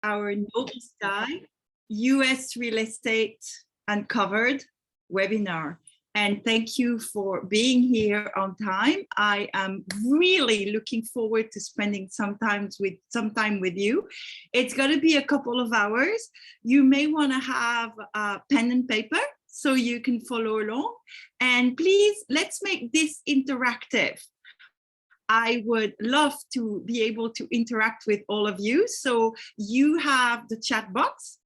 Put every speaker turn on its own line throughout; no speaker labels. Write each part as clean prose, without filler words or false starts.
our Noble Sky US Real Estate Uncovered webinar. And thank you for being here on time. I am really looking forward to spending some time with you. It's going to be a couple of hours. You may want to have a pen and paper so you can follow along. And please, let's make this interactive. I would love to be able to interact with all of you. So you have the chat box,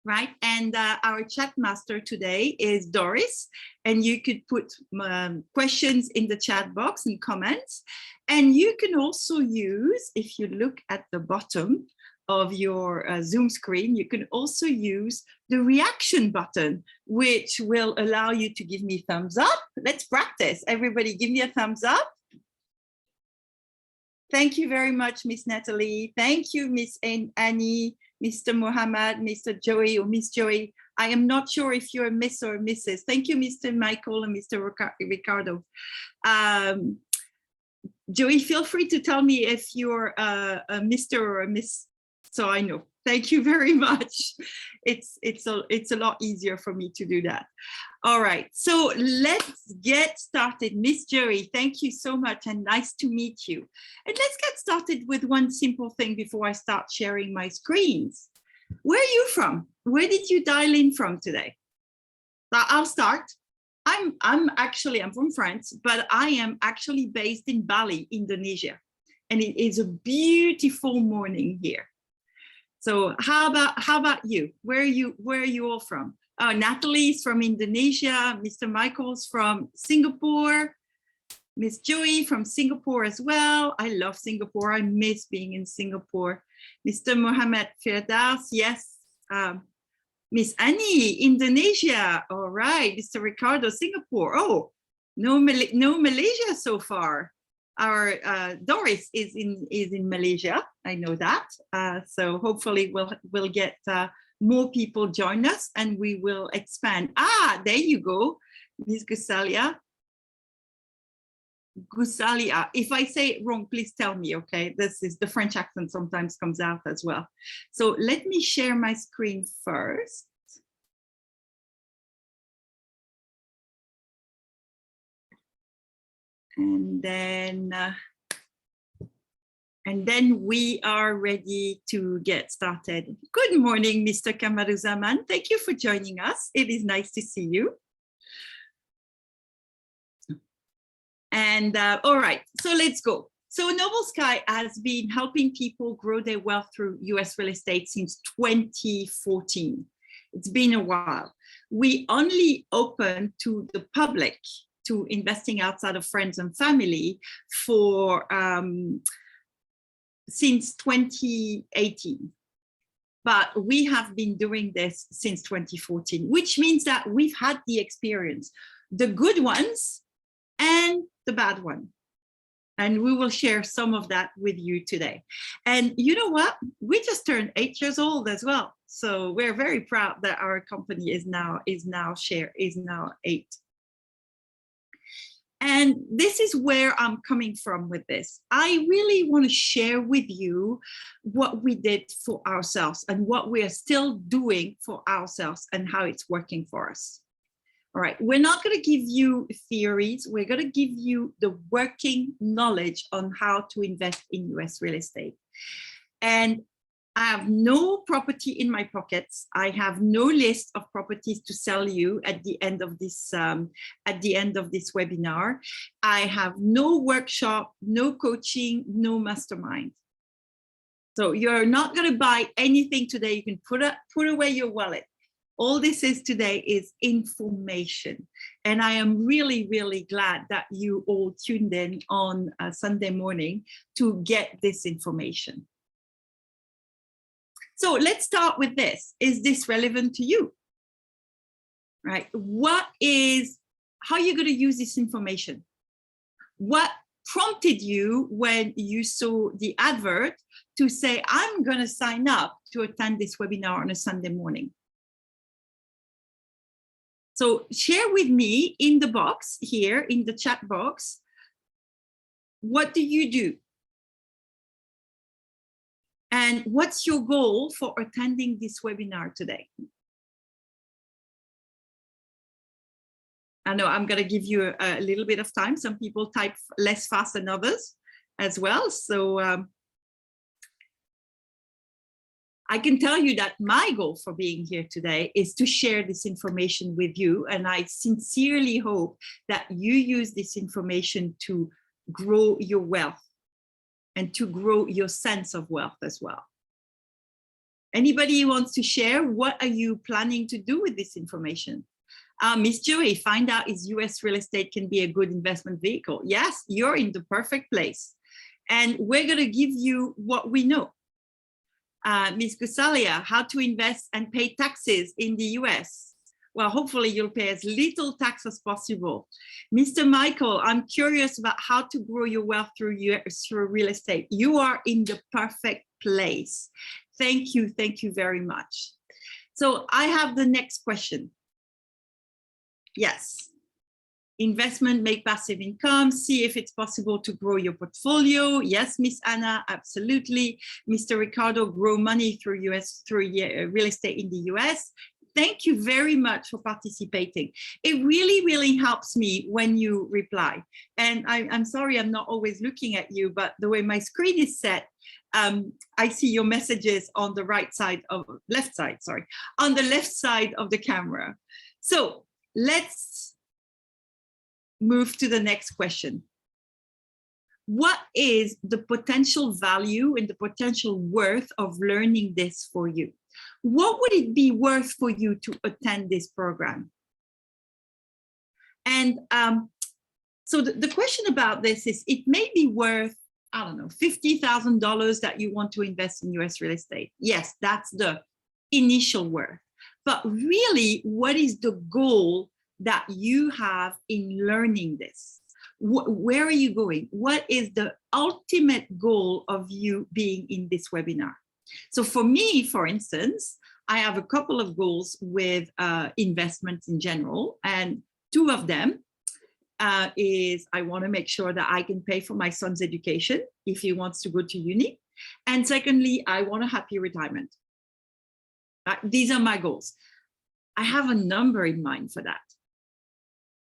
right? And our chat master today is Doris, and you could put questions in the chat box and comments. And you can also use, if you look at the bottom of your Zoom screen, you can also use the reaction button, which will allow you to give me thumbs up. Let's practice. Everybody give me a thumbs up. Thank you very much, Miss Natalie. Thank you, Miss Annie, Mr. Mohammed, Mr. Joey or Miss Joey. I am not sure if you're a Miss or a Mrs. Thank you, Mr. Michael and Mr. Ricardo. Joey, feel free to tell me if you're a Mr. or a Miss, so I know. Thank you very much. It's a lot easier for me to do that. All right, so let's get started. Miss Joey, thank you so much and nice to meet you. And let's get started with one simple thing before I start sharing my screens. Where are you from? Where did you dial in from today? I'll start. I'm from France, but I am actually based in Bali, Indonesia. And it is a beautiful morning here. So how about you? Where are you all from? Natalie's from Indonesia, Mr. Michael's from Singapore, Miss Joey from Singapore as well. I love Singapore. I miss being in Singapore. Mr. Mohammed Firdaus, yes. Miss Annie, Indonesia. All right, Mr. Ricardo, Singapore. Oh, no Malaysia so far. Our Doris is in Malaysia. I know that. So hopefully we'll get more people join us and we will expand. There you go, Miss Gusalia. Gusalia. If I say it wrong, please tell me. Okay, this is the French accent sometimes comes out as well. So let me share my screen first. And then we are ready to get started. Good morning, Mr. Kamaruzaman. Thank you for joining us. It is nice to see you. And all right, so let's go. So Noble Sky has been helping people grow their wealth through US real estate since 2014. It's been a while. We only opened to the public to investing outside of friends and family for since 2018. But we have been doing this since 2014, which means that we've had the experience, the good ones and the bad one. And we will share some of that with you today. And you know what? We just turned 8 years old as well. So we're very proud that our company is now 8. And this is where I'm coming from with this. I really want to share with you what we did for ourselves and what we are still doing for ourselves and how it's working for us. All right, we're not going to give you theories. We're going to give you the working knowledge on how to invest in US real estate. And I have no property in my pockets. I have no list of properties to sell you at the end of this webinar. I have no workshop, no coaching, no mastermind. So you're not going to buy anything today. You can put away your wallet. All this is today is information. And I am really, really glad that you all tuned in on a Sunday morning to get this information. So let's start with this. Is this relevant to you? Right? How are you going to use this information? What prompted you when you saw the advert to say, I'm going to sign up to attend this webinar on a Sunday morning? So share with me in the box here, in the chat box, what do you do? And what's your goal for attending this webinar today? I know I'm going to give you a little bit of time. Some people type less fast than others as well. So I can tell you that my goal for being here today is to share this information with you. And I sincerely hope that you use this information to grow your wealth and to grow your sense of wealth as well. Anybody who wants to share, what are you planning to do with this information? Miss Joey, find out is US real estate can be a good investment vehicle. Yes, you're in the perfect place. And we're going to give you what we know. Ms. Gusalia, how to invest and pay taxes in the US. Well, hopefully you'll pay as little tax as possible. Mr. Michael, I'm curious about how to grow your wealth through real estate. You are in the perfect place. Thank you very much. So I have the next question. Yes. Investment, make passive income, see if it's possible to grow your portfolio. Yes, Miss Anna, absolutely. Mr. Ricardo, grow money through real estate in the US. Thank you very much for participating. It really helps me when you reply. And I'm sorry I'm not always looking at you, but the way my screen is set, I see your messages on the left side of the camera. So let's move to the next question. What is the potential value and the potential worth of learning this for you? What would it be worth for you to attend this program? And so the question about this is, it may be worth, I don't know, $50,000 that you want to invest in US real estate. Yes, that's the initial worth. But really, what is the goal that you have in learning this? Where are you going? What is the ultimate goal of you being in this webinar? So for me, for instance, I have a couple of goals with investments in general, and two of them is I want to make sure that I can pay for my son's education if he wants to go to uni. And secondly, I want a happy retirement. These are my goals. I have a number in mind for that.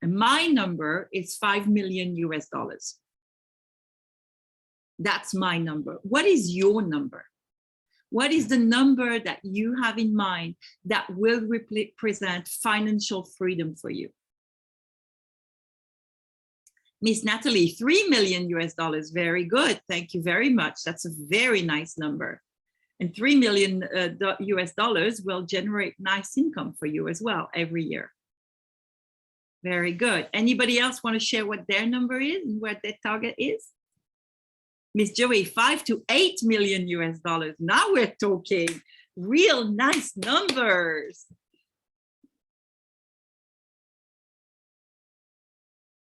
And my number is $5 million US. That's my number. What is your number? What is the number that you have in mind that will represent financial freedom for you? Miss Natalie, $3 million US. Very good. Thank you very much. That's a very nice number. And $3 million US will generate nice income for you as well every year. Very good. Anybody else want to share what their number is and what their target is? Miss Joey, $5 to $8 million US. Now we're talking real nice numbers.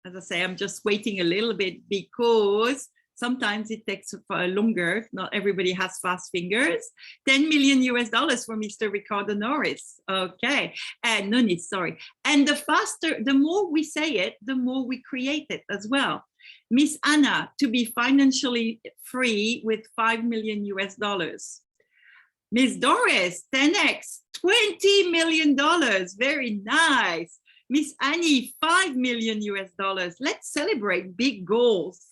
As I say, I'm just waiting a little bit because sometimes it takes longer. Not everybody has fast fingers. $10 million US for Mr. Ricardo Norris. Okay, and Nunis, sorry. And the more we say it, the more we create it as well. Miss Anna, to be financially free with $5 million US. Miss Doris, 10x, $20 million. Very nice. Miss Annie, $5 million US. Let's celebrate big goals.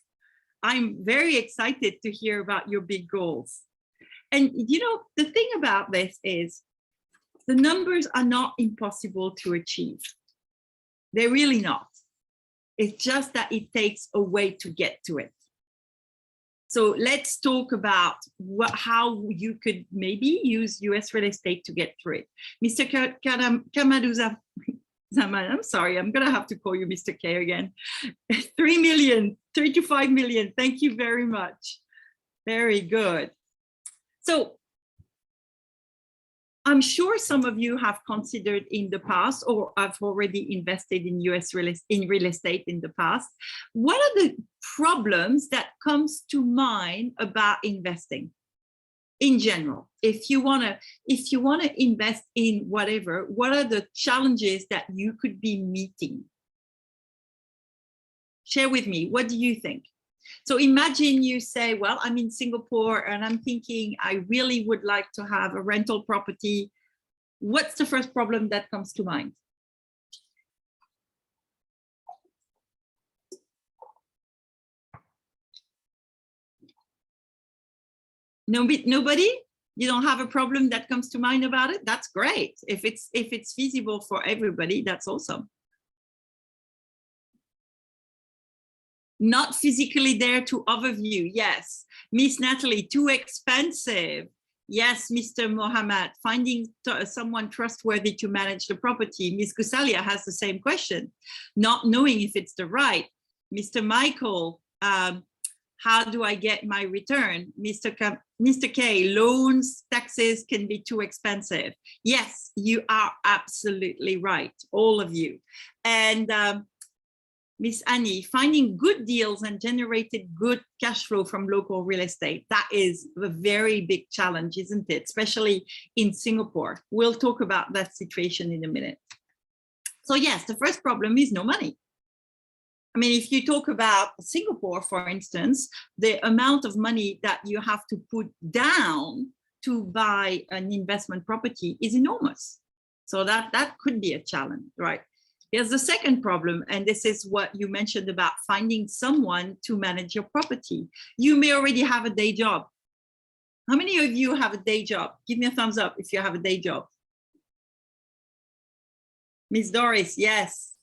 I'm very excited to hear about your big goals. And you know, the thing about this is the numbers are not impossible to achieve. They're really not. It's just that it takes a way to get to it. So let's talk about how you could maybe use US real estate to get through it. Mr. Kamaduza, I'm sorry, I'm gonna have to call you Mr. K again. 3 to 5 million, thank you very much. Very good. So I'm sure some of you have considered in the past or have already invested in real estate in the past. What are the problems that comes to mind about investing in general? If you wanna invest in whatever, what are the challenges that you could be meeting? Share with me, what do you think? So imagine you say, well, I'm in Singapore and I'm thinking I really would like to have a rental property. What's the first problem that comes to mind? Nobody? You don't have a problem that comes to mind about it? That's great. If it's feasible for everybody, that's awesome. Not physically there to overview. Yes. Miss Natalie, too expensive. Yes, Mr. Mohammed, finding someone trustworthy to manage the property. Miss Gusalia has the same question. Not knowing if it's the right. Mr. Michael, how do I get my return? Mr. K, loans, taxes can be too expensive. Yes, you are absolutely right, all of you. And Miss Annie, finding good deals and generated good cash flow from local real estate. That is a very big challenge, isn't it? Especially in Singapore. We'll talk about that situation in a minute. So yes, the first problem is no money. I mean, if you talk about Singapore, for instance, the amount of money that you have to put down to buy an investment property is enormous. So that could be a challenge, right? Here's the second problem, and this is what you mentioned about finding someone to manage your property. You may already have a day job. How many of you have a day job? Give me a thumbs up if you have a day job. Miss Doris, yes.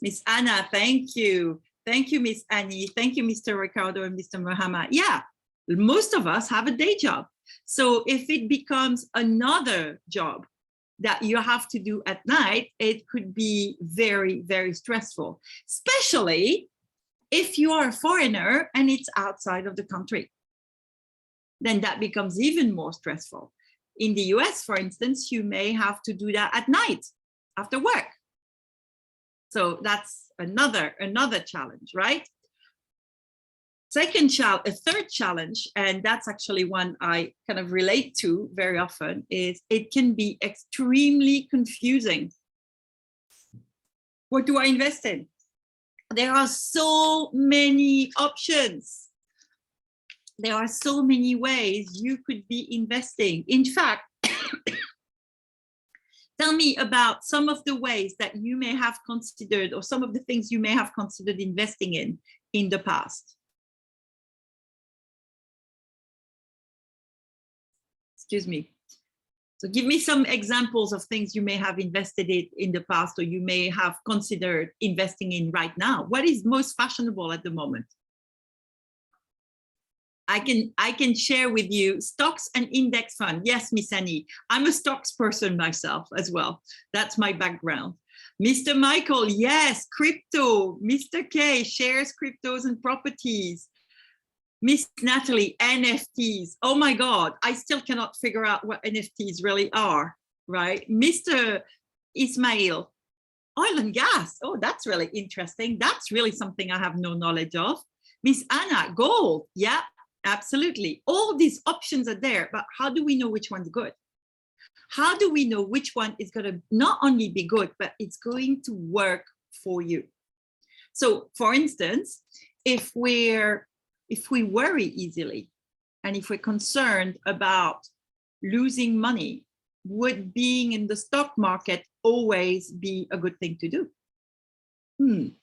Miss Anna, thank you. Thank you, Miss Annie. Thank you, Mr. Ricardo and Mr. Muhammad. Yeah, most of us have a day job. So if it becomes another job that you have to do at night, it could be very, very stressful, especially if you are a foreigner and it's outside of the country. Then that becomes even more stressful. In the US, for instance, you may have to do that at night after work. So that's another challenge, right? A third challenge, and that's actually one I kind of relate to very often, is it can be extremely confusing. What do I invest in? There are so many options. There are so many ways you could be investing. In fact, tell me about some of the ways that you may have considered, or some of the things you may have considered investing in the past. Excuse me. So give me some examples of things you may have invested in the past, or you may have considered investing in right now. What is most fashionable at the moment? I can share with you stocks and index fund. Yes, Miss Annie, I'm a stocks person myself as well. That's my background. Mr. Michael, yes, crypto. Mr. K, shares, cryptos, and properties. Miss Natalie, NFTs. Oh my God, I still cannot figure out what NFTs really are, right? Mr. Ismail, oil and gas. Oh, that's really interesting. That's really something I have no knowledge of. Miss Anna, gold. Yeah, absolutely. All these options are there, but how do we know which one's good? How do we know which one is going to not only be good, but it's going to work for you? So for instance, if we worry easily, and if we're concerned about losing money, would being in the stock market always be a good thing to do?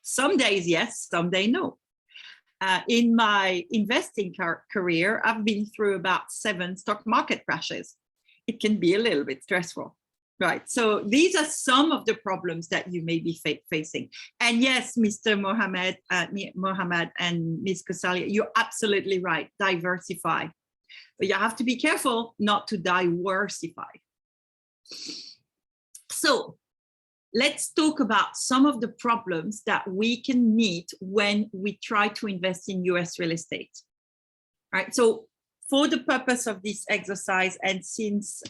Some days yes, some days no. In my investing career, I've been through about 7 stock market crashes. It can be a little bit stressful. Right. So these are some of the problems that you may be facing. And yes, Mr. Mohammed and Ms. Kasalia, you're absolutely right. Diversify. But you have to be careful not to diversify. So let's talk about some of the problems that we can meet when we try to invest in US real estate. All right. So for the purpose of this exercise, and since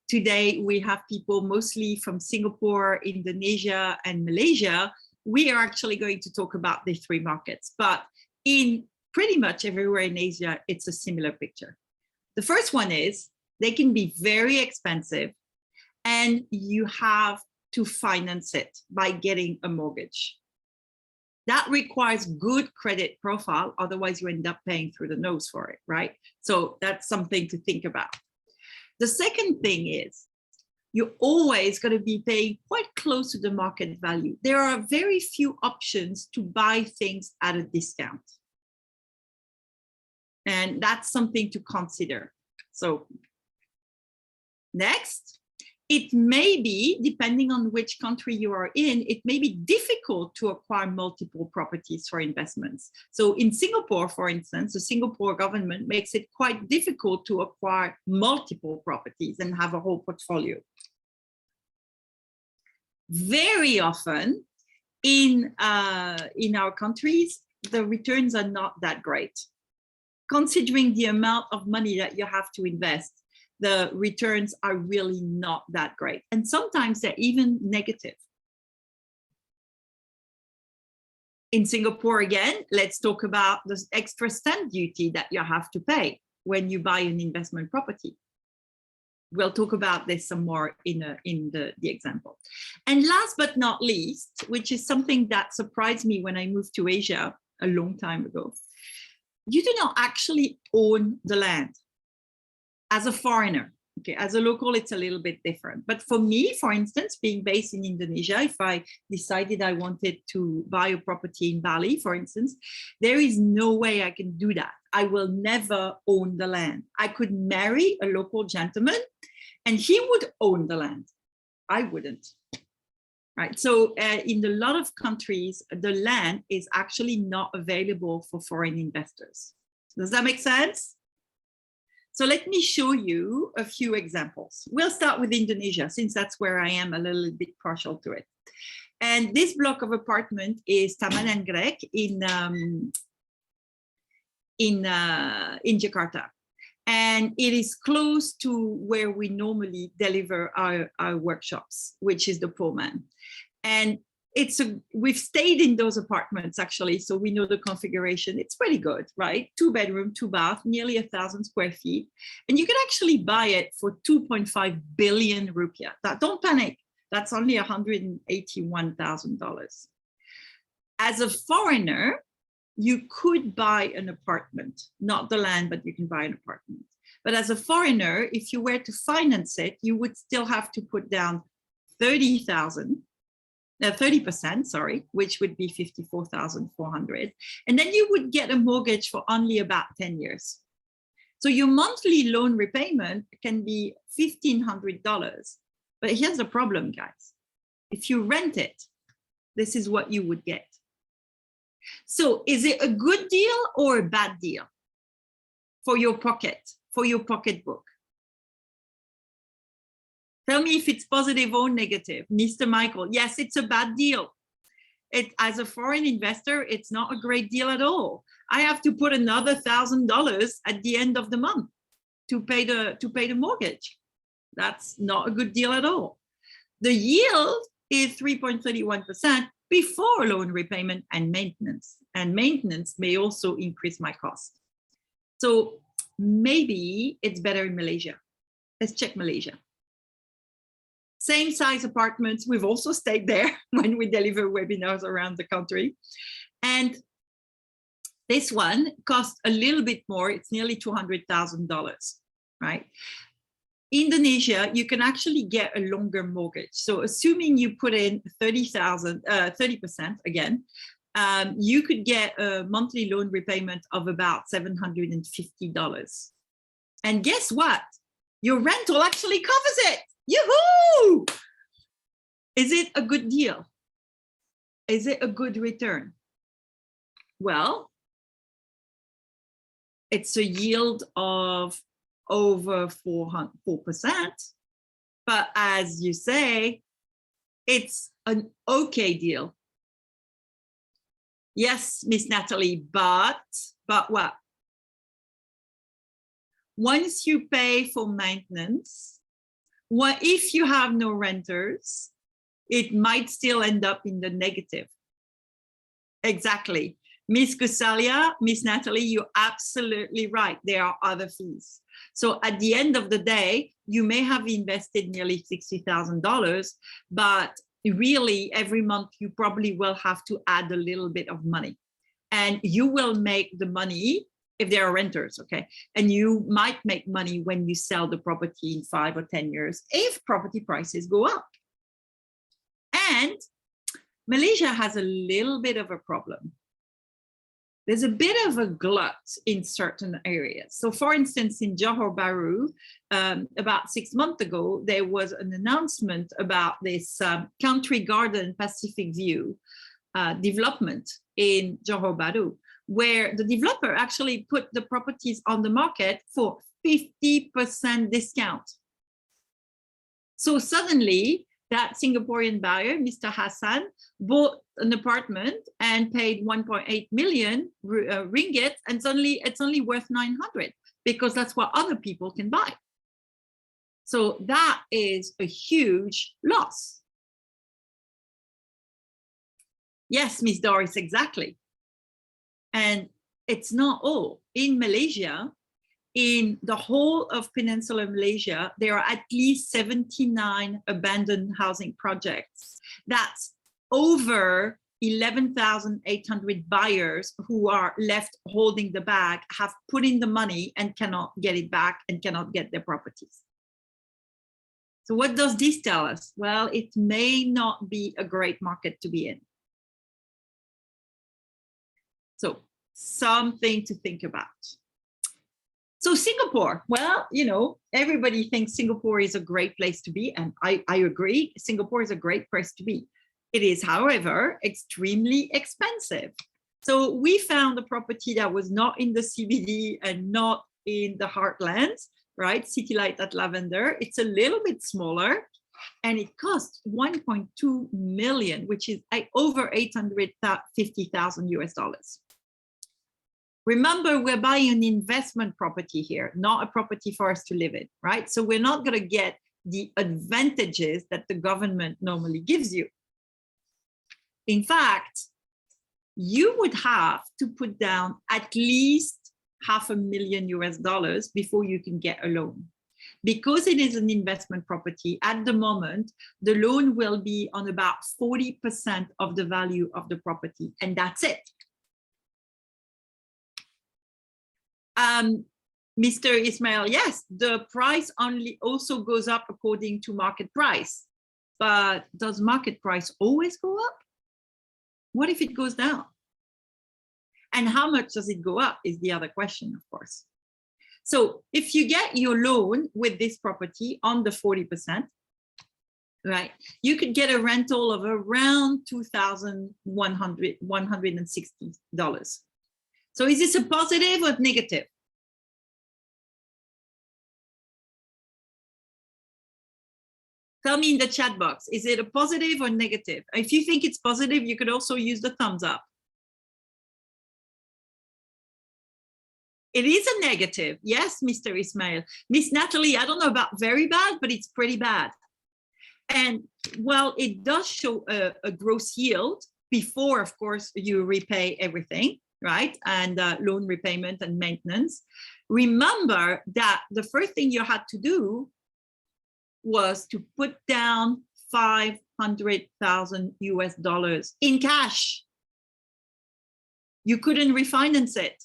today we have people mostly from Singapore, Indonesia, and Malaysia, we are actually going to talk about the 3 markets. But in pretty much everywhere in Asia, it's a similar picture. The first one is they can be very expensive, and you have to finance it by getting a mortgage. That requires good credit profile. Otherwise, you end up paying through the nose for it, right? So that's something to think about. The second thing is you're always going to be paying quite close to the market value. There are very few options to buy things at a discount. And that's something to consider. So next, it may be, depending on which country you are in, it may be difficult to acquire multiple properties for investments. So in Singapore, for instance, the Singapore government makes it quite difficult to acquire multiple properties and have a whole portfolio. Very often in our countries, the returns are not that great. Considering the amount of money that you have to invest, the returns are really not that great. And sometimes they're even negative. In Singapore, again, let's talk about the extra stamp duty that you have to pay when you buy an investment property. We'll talk about this some more in the example. And last but not least, which is something that surprised me when I moved to Asia a long time ago, you do not actually own the land as a foreigner. Okay, as a local, it's a little bit different. But for me, for instance, being based in Indonesia, if I decided I wanted to buy a property in Bali, for instance, there is no way I can do that. I will never own the land. I could marry a local gentleman and he would own the land. I wouldn't. Right. So in a lot of countries, the land is actually not available for foreign investors. Does that make sense? So let me show you a few examples. We'll start with Indonesia, since that's where I am a little bit partial to it. And this block of apartment is Taman Anggrek in Jakarta. And it is close to where we normally deliver our workshops, which is the Pullman. And we've stayed in those apartments actually, so we know the configuration. It's pretty good, right? 2 bedroom, 2 bath, nearly 1,000 square feet. And you can actually buy it for 2.5 billion rupiah. Don't panic, that's only $181,000. As a foreigner, you could buy an apartment, not the land, but you can buy an apartment. But as a foreigner, if you were to finance it, you would still have to put down 30%, sorry, which would be 54,400. And then you would get a mortgage for only about 10 years. So your monthly loan repayment can be $1,500. But here's the problem, guys. If you rent it, this is what you would get. So is it a good deal or a bad deal for your pocket, for your pocketbook? Tell me if it's positive or negative. Mr. Michael, yes, it's a bad deal. As a foreign investor, it's not a great deal at all. I have to put another $1,000 at the end of the month to pay the mortgage. That's not a good deal at all. The yield is 3.31% before loan repayment and maintenance. And maintenance may also increase my cost. So maybe it's better in Malaysia. Let's check Malaysia. Same size apartments. We've also stayed there when we deliver webinars around the country. And this one costs a little bit more. It's nearly $200,000, right? Indonesia, you can actually get a longer mortgage. So assuming you put in 30% again, you could get a monthly loan repayment of about $750. And guess what? Your rental actually covers it. Yoo-hoo! Is it a good deal? Is it a good return? Well, it's a yield of over 4%, but as you say, it's an okay deal. Yes, Miss Natalie, but what? Once you pay for maintenance, if you have no renters, it might still end up in the negative. Exactly. Miss Gusalia, Miss Natalie, you're absolutely right. There are other fees. So at the end of the day, you may have invested nearly $60,000, but really every month you probably will have to add a little bit of money, and you will make the money if they are renters, okay? And you might make money when you sell the property in 5 or 10 years if property prices go up. And Malaysia has a little bit of a problem. There's a bit of a glut in certain areas. So for instance, in Johor Bahru, about 6 months ago, there was an announcement about this Country Garden Pacific View development in Johor Bahru, where the developer actually put the properties on the market for 50% discount. So suddenly that Singaporean buyer, Mr. Hassan, bought an apartment and paid 1.8 million ringgit, and suddenly it's only worth 900 because that's what other people can buy. So that is a huge loss. Yes, Ms. Doris, exactly. And it's not all. In Malaysia, in the whole of Peninsular Malaysia, there are at least 79 abandoned housing projects. That's over 11,800 buyers who are left holding the bag, have put in the money and cannot get it back and cannot get their properties. So what does this tell us? Well, it may not be a great market to be in. So something to think about. So Singapore, well, you know, everybody thinks Singapore is a great place to be, and I agree, Singapore is a great place to be. It is, however, extremely expensive. So we found a property that was not in the CBD and not in the heartlands, right? City Light at Lavender. It's a little bit smaller, and it cost 1.2 million, which is over 850,000 US dollars. Remember, we're buying an investment property here, not a property for us to live in, right? So we're not going to get the advantages that the government normally gives you. In fact, you would have to put down at least $500,000 US dollars before you can get a loan. Because it is an investment property, at the moment, the loan will be on about 40% of the value of the property, and that's it. Mr. Ismail, yes, the price also goes up according to market price, but does market price always go up? What if it goes down? And how much does it go up is the other question, of course. So if you get your loan with this property on the 40%, right, you could get a rental of around $2,160. So is this a positive or negative? Tell me in the chat box, is it a positive or negative? If you think it's positive, you could also use the thumbs up. It is a negative. Yes, Mr. Ismail. Miss Natalie, I don't know about very bad, but it's pretty bad. And well, it does show a gross yield before, of course, you repay everything, right? And loan repayment and maintenance. Remember that the first thing you had to do was to put down 500,000 US dollars in cash. You couldn't refinance it.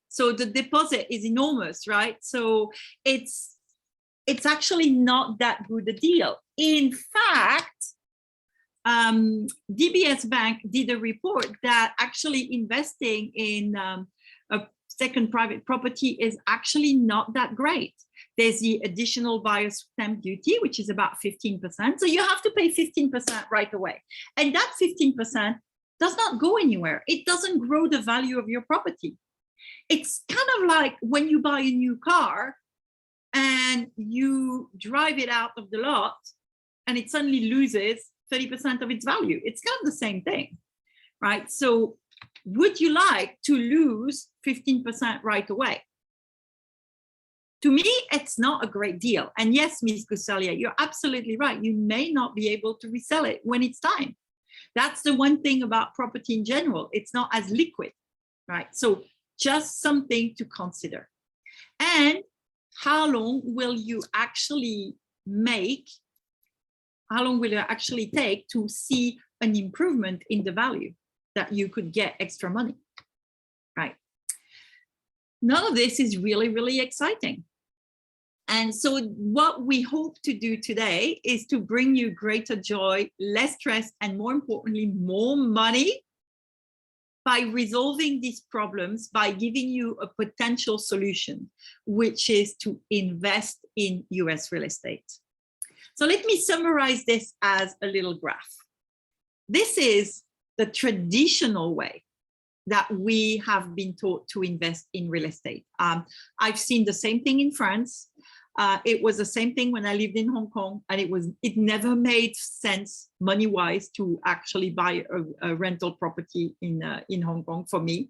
So the deposit is enormous, right? So it's actually not that good a deal. In fact, DBS Bank did a report that actually investing in a second private property is actually not that great. There's the additional buyer's stamp duty, which is about 15%. So you have to pay 15% right away. And that 15% does not go anywhere. It doesn't grow the value of your property. It's kind of like when you buy a new car and you drive it out of the lot and it suddenly loses 30% of its value. It's kind of the same thing, right? So would you like to lose 15% right away? To me, it's not a great deal. And yes, Ms. Gusalia, you're absolutely right. You may not be able to resell it when it's time. That's the one thing about property in general. It's not as liquid, right? So just something to consider. And how long will you actually make How long will it actually take to see an improvement in the value that you could get extra money, right? None of this is really, really exciting. And so what we hope to do today is to bring you greater joy, less stress, and more importantly, more money by resolving these problems, by giving you a potential solution, which is to invest in US real estate. So let me summarize this as a little graph. This is the traditional way that we have been taught to invest in real estate. I've seen the same thing in France. It was the same thing when I lived in Hong Kong, and it never made sense money-wise to actually buy a rental property in Hong Kong for me.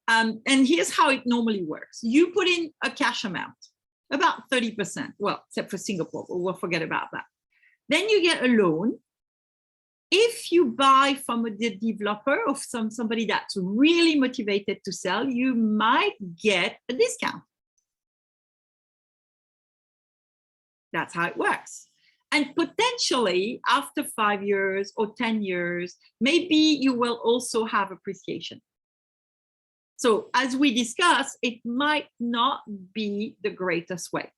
And here's how it normally works. You put in a cash amount, about 30%, well, except for Singapore, but we'll forget about that. Then you get a loan. If you buy from a developer or somebody that's really motivated to sell, you might get a discount. That's how it works. And potentially after 5 years or 10 years, maybe you will also have appreciation. So as we discussed, it might not be the greatest way.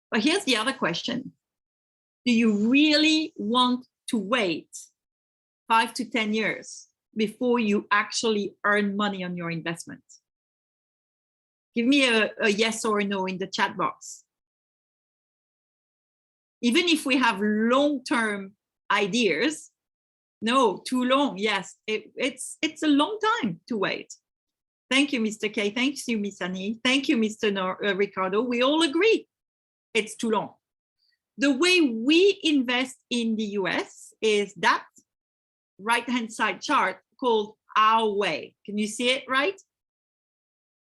But here's the other question. Do you really want to wait 5 to 10 years before you actually earn money on your investment? Give me a yes or a no in the chat box. Even if we have long-term ideas, no, too long. Yes, it's a long time to wait. Thank you, Mr. K. Thank you, Miss Annie. Thank you, Mr. Ricardo. We all agree it's too long. The way we invest in the US is that right-hand side chart called Our Way. Can you see it, right?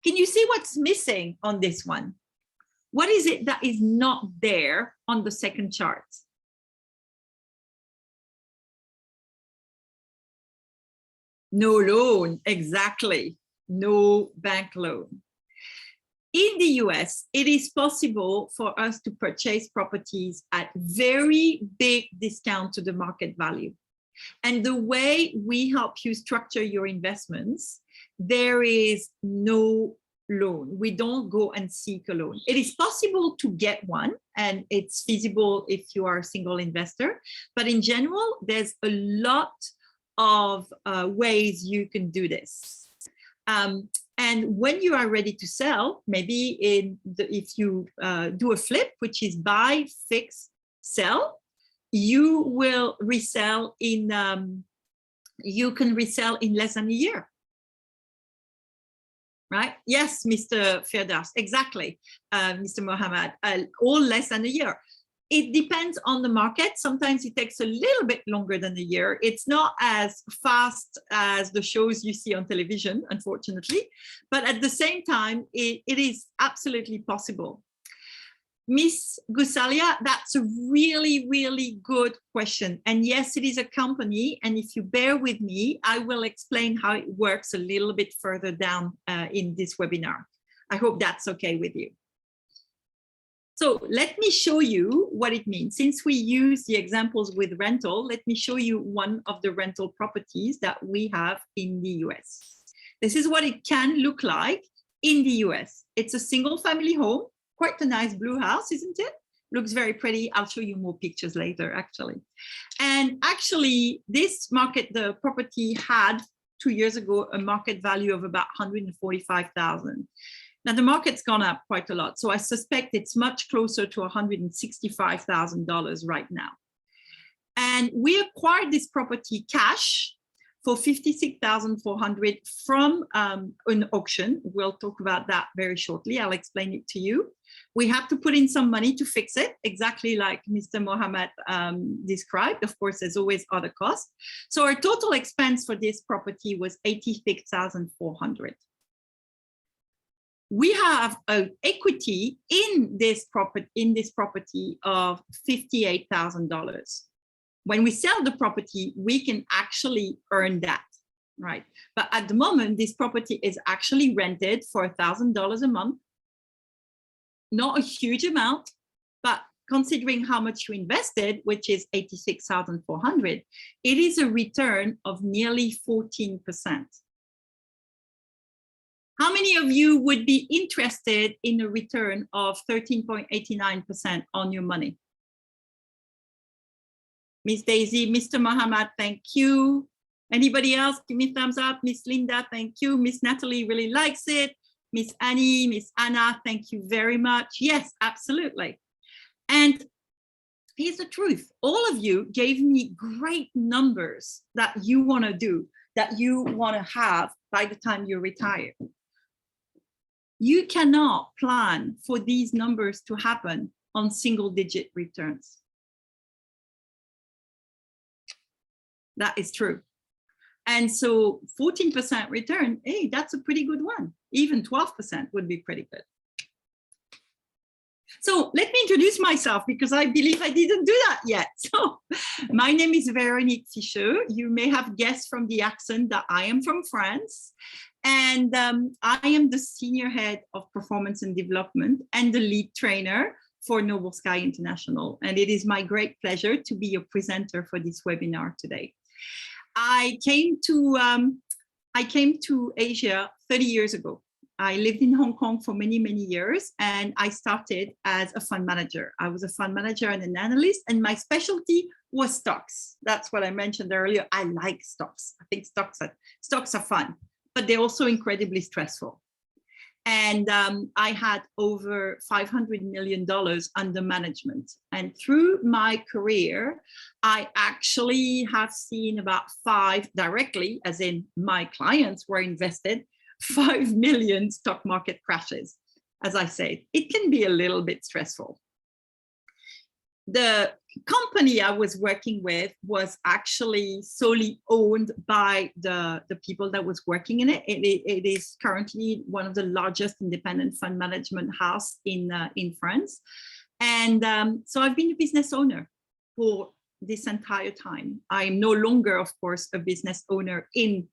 Can you see what's missing on this one? What is it that is not there on the second chart? No loan, exactly. No bank loan. In the US, it is possible for us to purchase properties at very big discount to the market value. And the way we help you structure your investments, there is no loan. We don't go and seek a loan. It is possible to get one, and it's feasible if you are a single investor. But in general, there's a lot of ways you can do this. And when you are ready to sell, maybe if you do a flip, which is buy, fix, sell, you will resell in, you can resell in less than a year. Right? Yes, Mr. Firdaus, exactly, Mr. Mohammed, all less than a year. It depends on the market. Sometimes it takes a little bit longer than a year. It's not as fast as the shows you see on television, unfortunately, but at the same time, it is absolutely possible. Miss Gusalia, that's a really, really good question. And yes, it is a company. And if you bear with me, I will explain how it works a little bit further down in this webinar. I hope that's okay with you. So let me show you what it means. Since we use the examples with rental, let me show you one of the rental properties that we have in the US. This is what it can look like in the US. It's a single family home. Quite a nice blue house, isn't it? Looks very pretty. I'll show you more pictures later, actually. And actually, this market, the property had 2 years ago a market value of about $145,000. Now the market's gone up quite a lot, so I suspect it's much closer to $165,000 right now. And we acquired this property cash for $56,400 from an auction. We'll talk about that very shortly. I'll explain it to you. We have to put in some money to fix it, exactly like Mr. Mohammed described. Of course, there's always other costs. So our total expense for this property was $86,400. We have an equity in this property of $58,000. When we sell the property, we can actually earn that, right? But at the moment, this property is actually rented for $1,000 a month. Not a huge amount, but considering how much you invested, which is 86,400, it is a return of nearly 14%. How many of you would be interested in a return of 13.89% on your money? Miss Daisy, Mr. Mohammed, thank you. Anybody else? Give me a thumbs up. Miss Linda, thank you. Miss Natalie really likes it. Miss Annie, Miss Anna, thank you very much. Yes, absolutely. And here's the truth. All of you gave me great numbers that you want to do, that you want to have by the time you retire. You cannot plan for these numbers to happen on single-digit returns. That is true. And so 14% return, hey, that's a pretty good one. Even 12% would be pretty good. So let me introduce myself, because I believe I didn't do that yet. So my name is Véronique Ficheux. You may have guessed from the accent that I am from France. And I am the senior head of performance and development and the lead trainer for Noble Sky International. And it is my great pleasure to be your presenter for this webinar today. I came to Asia 30 years ago. I lived in Hong Kong for many, many years, and I started as a fund manager. I was a fund manager and an analyst, and my specialty was stocks. That's what I mentioned earlier. I like stocks. I think stocks are fun, but they're also incredibly stressful. And I had over $500 million under management. And through my career, I actually have seen about 5 directly, as in my clients were invested, 5 million stock market crashes. As I said, it can be a little bit stressful. The company I was working with was actually solely owned by the people that was working in it. It is currently one of the largest independent fund management house in France. And so I've been a business owner for this entire time. I am no longer, of course, a business owner in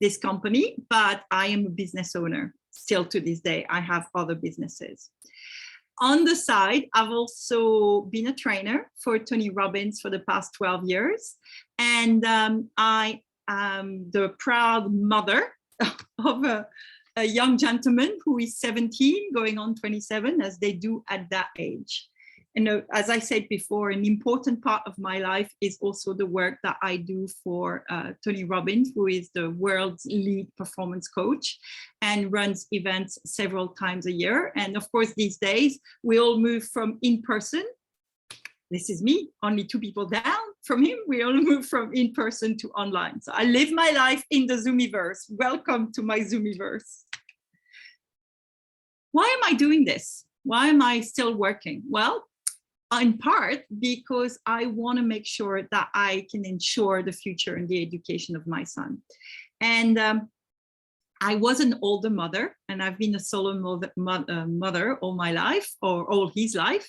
this company, but I am a business owner still to this day. I have other businesses. On the side, I've also been a trainer for Tony Robbins for the past 12 years. And I am the proud mother of a young gentleman who is 17, going on 27, as they do at that age. And as I said before, an important part of my life is also the work that I do for Tony Robbins, who is the world's lead performance coach and runs events several times a year. And of course, these days, we all move from in-person. This is me, only 2 people down from him. We all move from in-person to online. So I live my life in the Zoomiverse. Welcome to my Zoomiverse. Why am I doing this? Why am I still working? Well, in part because I want to make sure that I can ensure the future and the education of my son. And I was an older mother, and I've been a solo mother all my life, or all his life.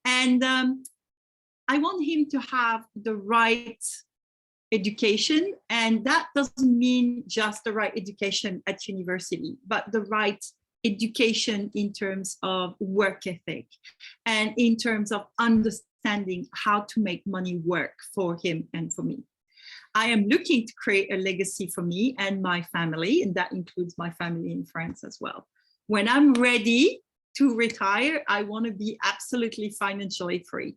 And I want him to have the right education. And that doesn't mean just the right education at university, but the right education in terms of work ethic and in terms of understanding how to make money work for him and for me. I am looking to create a legacy for me and my family, and that includes my family in France as well. When I'm ready to retire, I want to be absolutely financially free.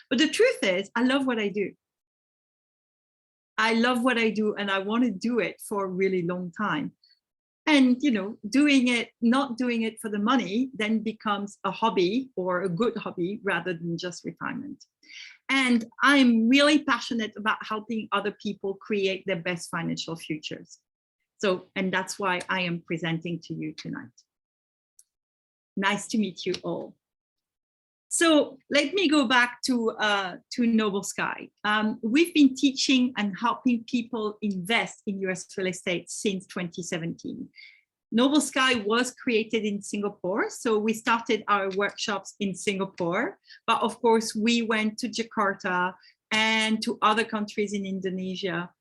But the truth is, I love what I do. I love what I do, and I want to do it for a really long time. And, you know, not doing it for the money then becomes a hobby, or a good hobby, rather than just retirement. And I'm really passionate about helping other people create their best financial futures. So, and that's why I am presenting to you tonight. Nice to meet you all. So let me go back to Noble Sky. We've been teaching and helping people invest in US real estate since 2017. Noble Sky was created in Singapore, so we started our workshops in Singapore, but of course we went to Jakarta and to other countries in Indonesia,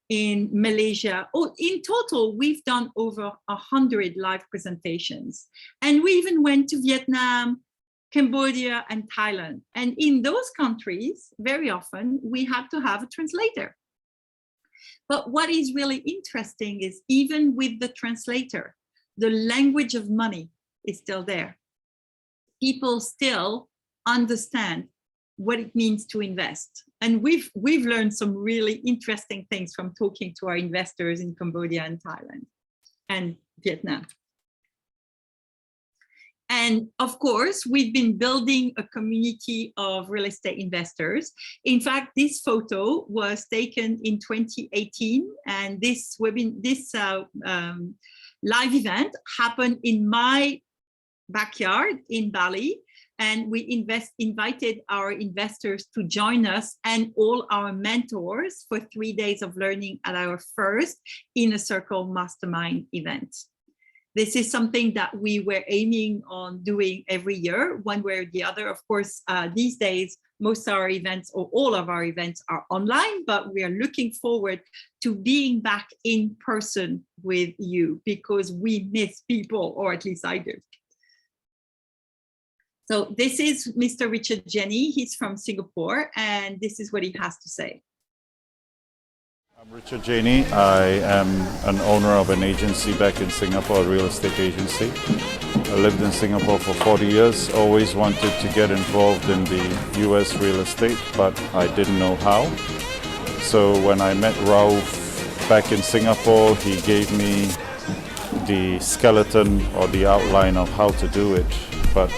in Malaysia. Oh, in total, we've done over 100 live presentations. And we even went to Vietnam, Cambodia, and Thailand. And in those countries, very often, we had to have a translator. But what is really interesting is even with the translator, the language of money is still there. People still understand what it means to invest. And we've learned some really interesting things from talking to our investors in Cambodia and Thailand and Vietnam. And of course, we've been building a community of real estate investors. In fact, this photo was taken in 2018, and this live event happened in my backyard in Bali. And we invited our investors to join us and all our mentors for 3 days of learning at our first Inner Circle Mastermind event. This is something that we were aiming on doing every year, one way or the other. Of course, these days, most of our events or all of our events are online, but we are looking forward to being back in person with you because we miss people, or at least I do. So this is Mr. Richard Jenny. He's from Singapore, and this is what he has to say.
I'm Richard Jenny. I am an owner of an agency back in Singapore, a real estate agency. I lived in Singapore for 40 years, always wanted to get involved in the US real estate, but I didn't know how. So when I met Rauf back in Singapore, he gave me the skeleton or the outline of how to do it. But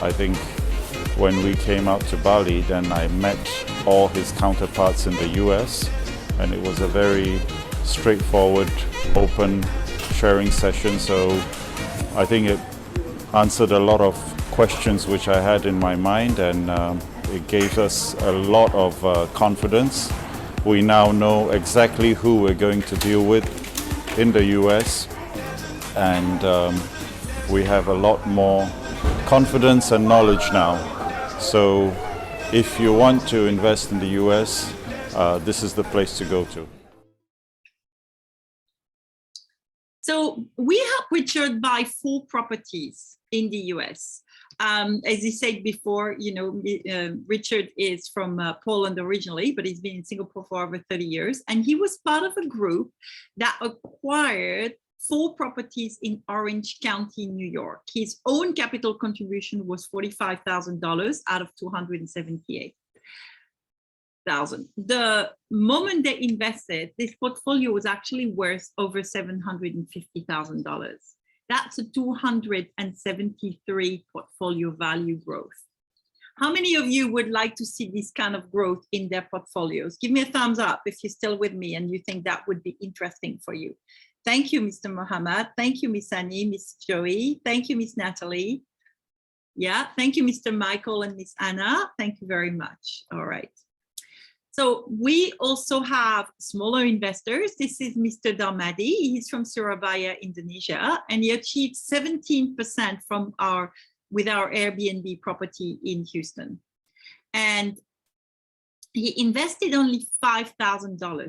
I think when we came out to Bali, then I met all his counterparts in the US, and it was a very straightforward, open sharing session. So I think it answered a lot of questions which I had in my mind, and it gave us a lot of confidence. We now know exactly who we're going to deal with in the US, and we have a lot more confidence and knowledge now. So if you want to invest in the US, this is the place to go to.
So we help Richard buy 4 properties in the US. As he said before, you know, Richard is from Poland originally, but he's been in Singapore for over 30 years. And he was part of a group that acquired 4 properties in Orange County, New York. His own capital contribution was $45,000 out of $278,000. The moment they invested, this portfolio was actually worth over $750,000. That's a 273 portfolio value growth. How many of you would like to see this kind of growth in their portfolios? Give me a thumbs up if you're still with me and you think that would be interesting for you. Thank you, Mr. Mohammed. Thank you, Miss Annie, Miss Joey. Thank you, Miss Natalie. Yeah, thank you, Mr. Michael and Miss Anna. Thank you very much. All right. So we also have smaller investors. This is Mr. Darmadi. He's from Surabaya, Indonesia, and he achieved 17% with our Airbnb property in Houston. And he invested only $5,000.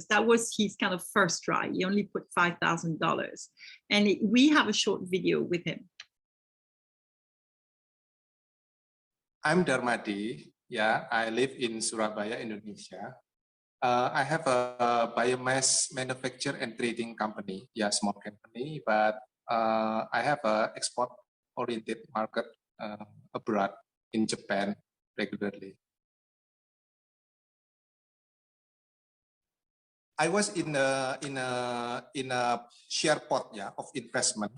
That was his kind of first try. He only put $5,000. And we have a short video with him.
I'm Darmadi. Yeah, I live in Surabaya, Indonesia. I have a biomass manufacture and trading company. Yeah, small company, but I have an export-oriented market abroad in Japan regularly. I was in a share pot, yeah, of investment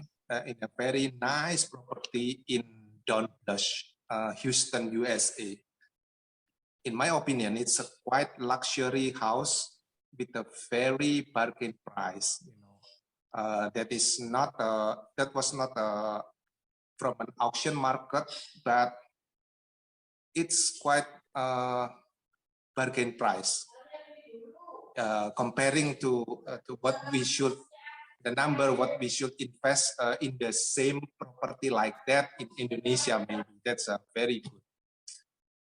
in a very nice property in Downblush, Houston, USA. In my opinion, it's a quite luxury house with a very bargain price. You know, that was not from an auction market, but it's quite bargain price comparing to what we should. The number what we should invest in the same property like that in Indonesia, maybe that's very good.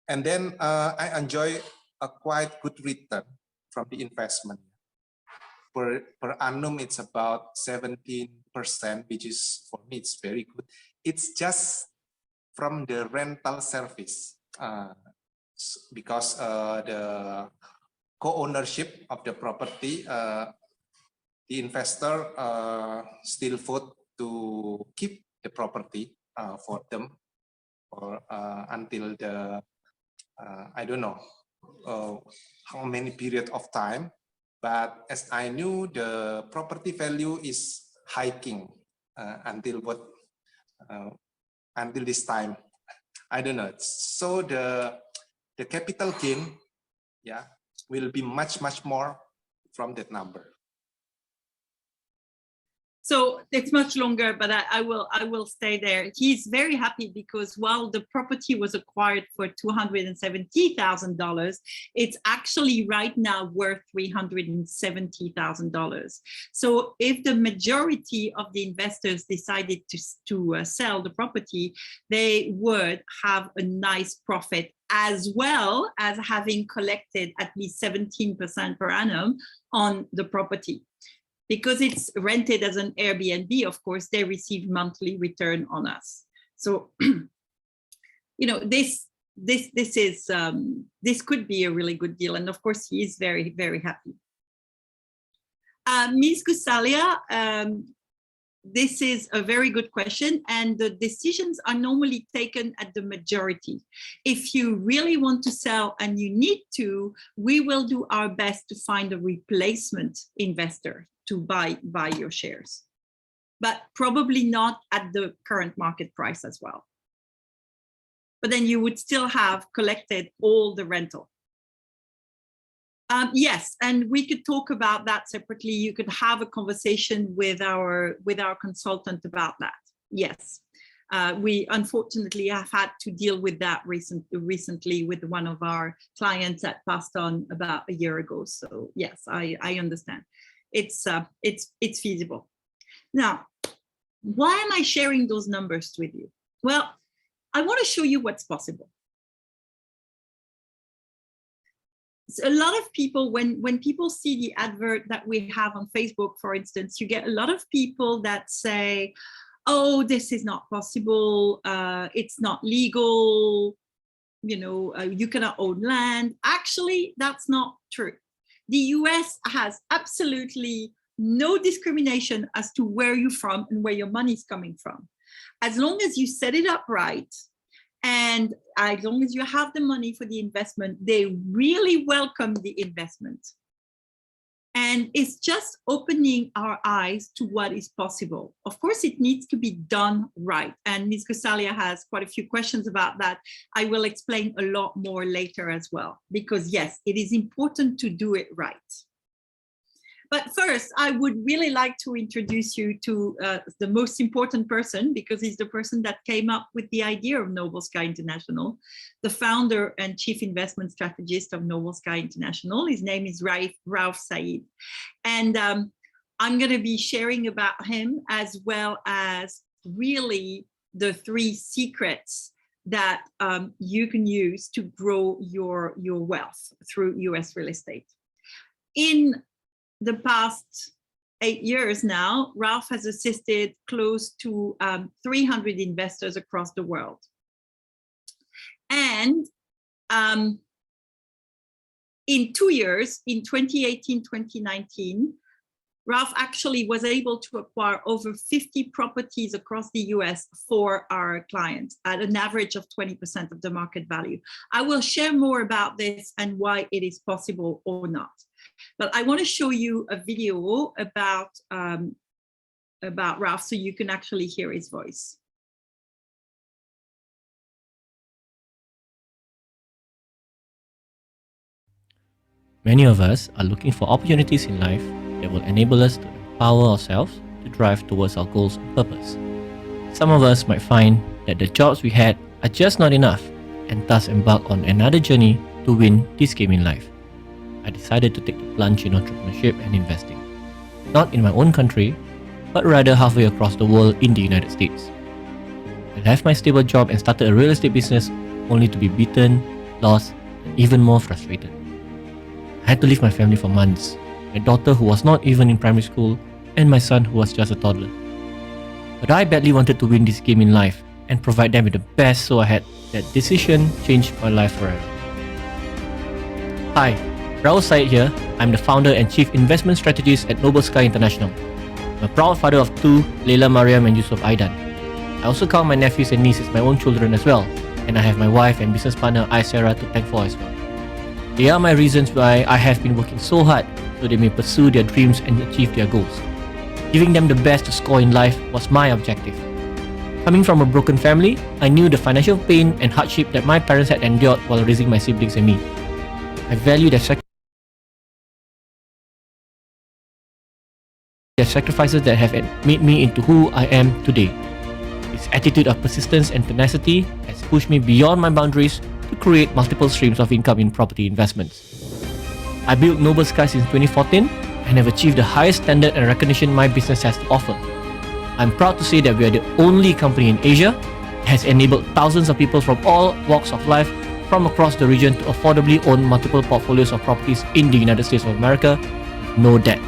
And then I enjoy a quite good return from the investment. Per annum, it's about 17%, which is, for me, it's very good. It's just from the rental service because the co-ownership of the property, the investor still vote to keep the property for them or until the I don't know how many period of time, but as I knew, the property value is hiking until this time. I don't know. So the capital gain, yeah, will be much more from that number.
So it's much longer, but I will stay there. He's very happy because while the property was acquired for $270,000, it's actually right now worth $370,000. So if the majority of the investors decided to sell the property, they would have a nice profit, as well as having collected at least 17% per annum on the property. Because it's rented as an Airbnb, of course, they receive monthly return on us. So, you know, this could be a really good deal, and of course, he is very, very happy. Ms. Gusalia, this is a very good question, and the decisions are normally taken at the majority. If you really want to sell and you need to, we will do our best to find a replacement investor to buy your shares, but probably not at the current market price as well. But then you would still have collected all the rental. Yes, and we could talk about that separately. You could have a conversation with our consultant about that. Yes, we unfortunately have had to deal with that recently with one of our clients that passed on about a year ago. So yes, I understand. It's feasible. Now, why am I sharing those numbers with you? Well, I want to show you what's possible. A lot of people, when people see the advert that we have on Facebook, for instance, you get a lot of people that say, oh, this is not possible, it's not legal, you know, you cannot own land. Actually, that's not true. The US has absolutely no discrimination as to where you're from and where your money's coming from. As long as you set it up right, and as long as you have the money for the investment, they really welcome the investment. And it's just opening our eyes to what is possible. Of course, it needs to be done right. And Ms. Gusalia has quite a few questions about that. I will explain a lot more later as well, because yes, it is important to do it right. But first, I would really like to introduce you to the most important person, because he's the person that came up with the idea of Noble Sky International, the founder and chief investment strategist of Noble Sky International. His name is Ralph Said. And I'm going to be sharing about him, as well as really the 3 secrets that you can use to grow your wealth through US real estate. In the past 8 years now, Ralph has assisted close to 300 investors across the world. And in 2 years, in 2018, 2019, Ralph actually was able to acquire over 50 properties across the US for our clients at an average of 20% of the market value. I will share more about this and why it is possible or not. But I want to show you a video about Ralph so you can actually hear his voice.
Many of us are looking for opportunities in life that will enable us to empower ourselves to drive towards our goals and purpose. Some of us might find that the jobs we had are just not enough and thus embark on another journey to win this game in life. I decided to take the plunge in entrepreneurship and investing. Not in my own country, but rather halfway across the world in the United States. I left my stable job and started a real estate business only to be beaten, lost, and even more frustrated. I had to leave my family for months, my daughter who was not even in primary school, and my son who was just a toddler. But I badly wanted to win this game in life and provide them with the best so ahead. That decision changed my life forever. Hi, Rahul Syed here. I'm the founder and chief investment strategist at Noble Sky International. I'm a proud father of two, Leila Mariam and Yusuf Aidan. I also count my nephews and nieces my own children as well, and I have my wife and business partner Aisara to thank for as well. They are my reasons why I have been working so hard so they may pursue their dreams and achieve their goals. Giving them the best to score in life was my objective. Coming from a broken family, I knew the financial pain and hardship that my parents had endured while raising my siblings and me. I value their sacrifices that have made me into who I am today. This attitude of persistence and tenacity has pushed me beyond my boundaries to create multiple streams of income in property investments. I built Noble Sky since 2014 and have achieved the highest standard and recognition my business has to offer. I'm proud to say that we are the only company in Asia that has enabled thousands of people from all walks of life from across the region to affordably own multiple portfolios of properties in the United States of America with no debt.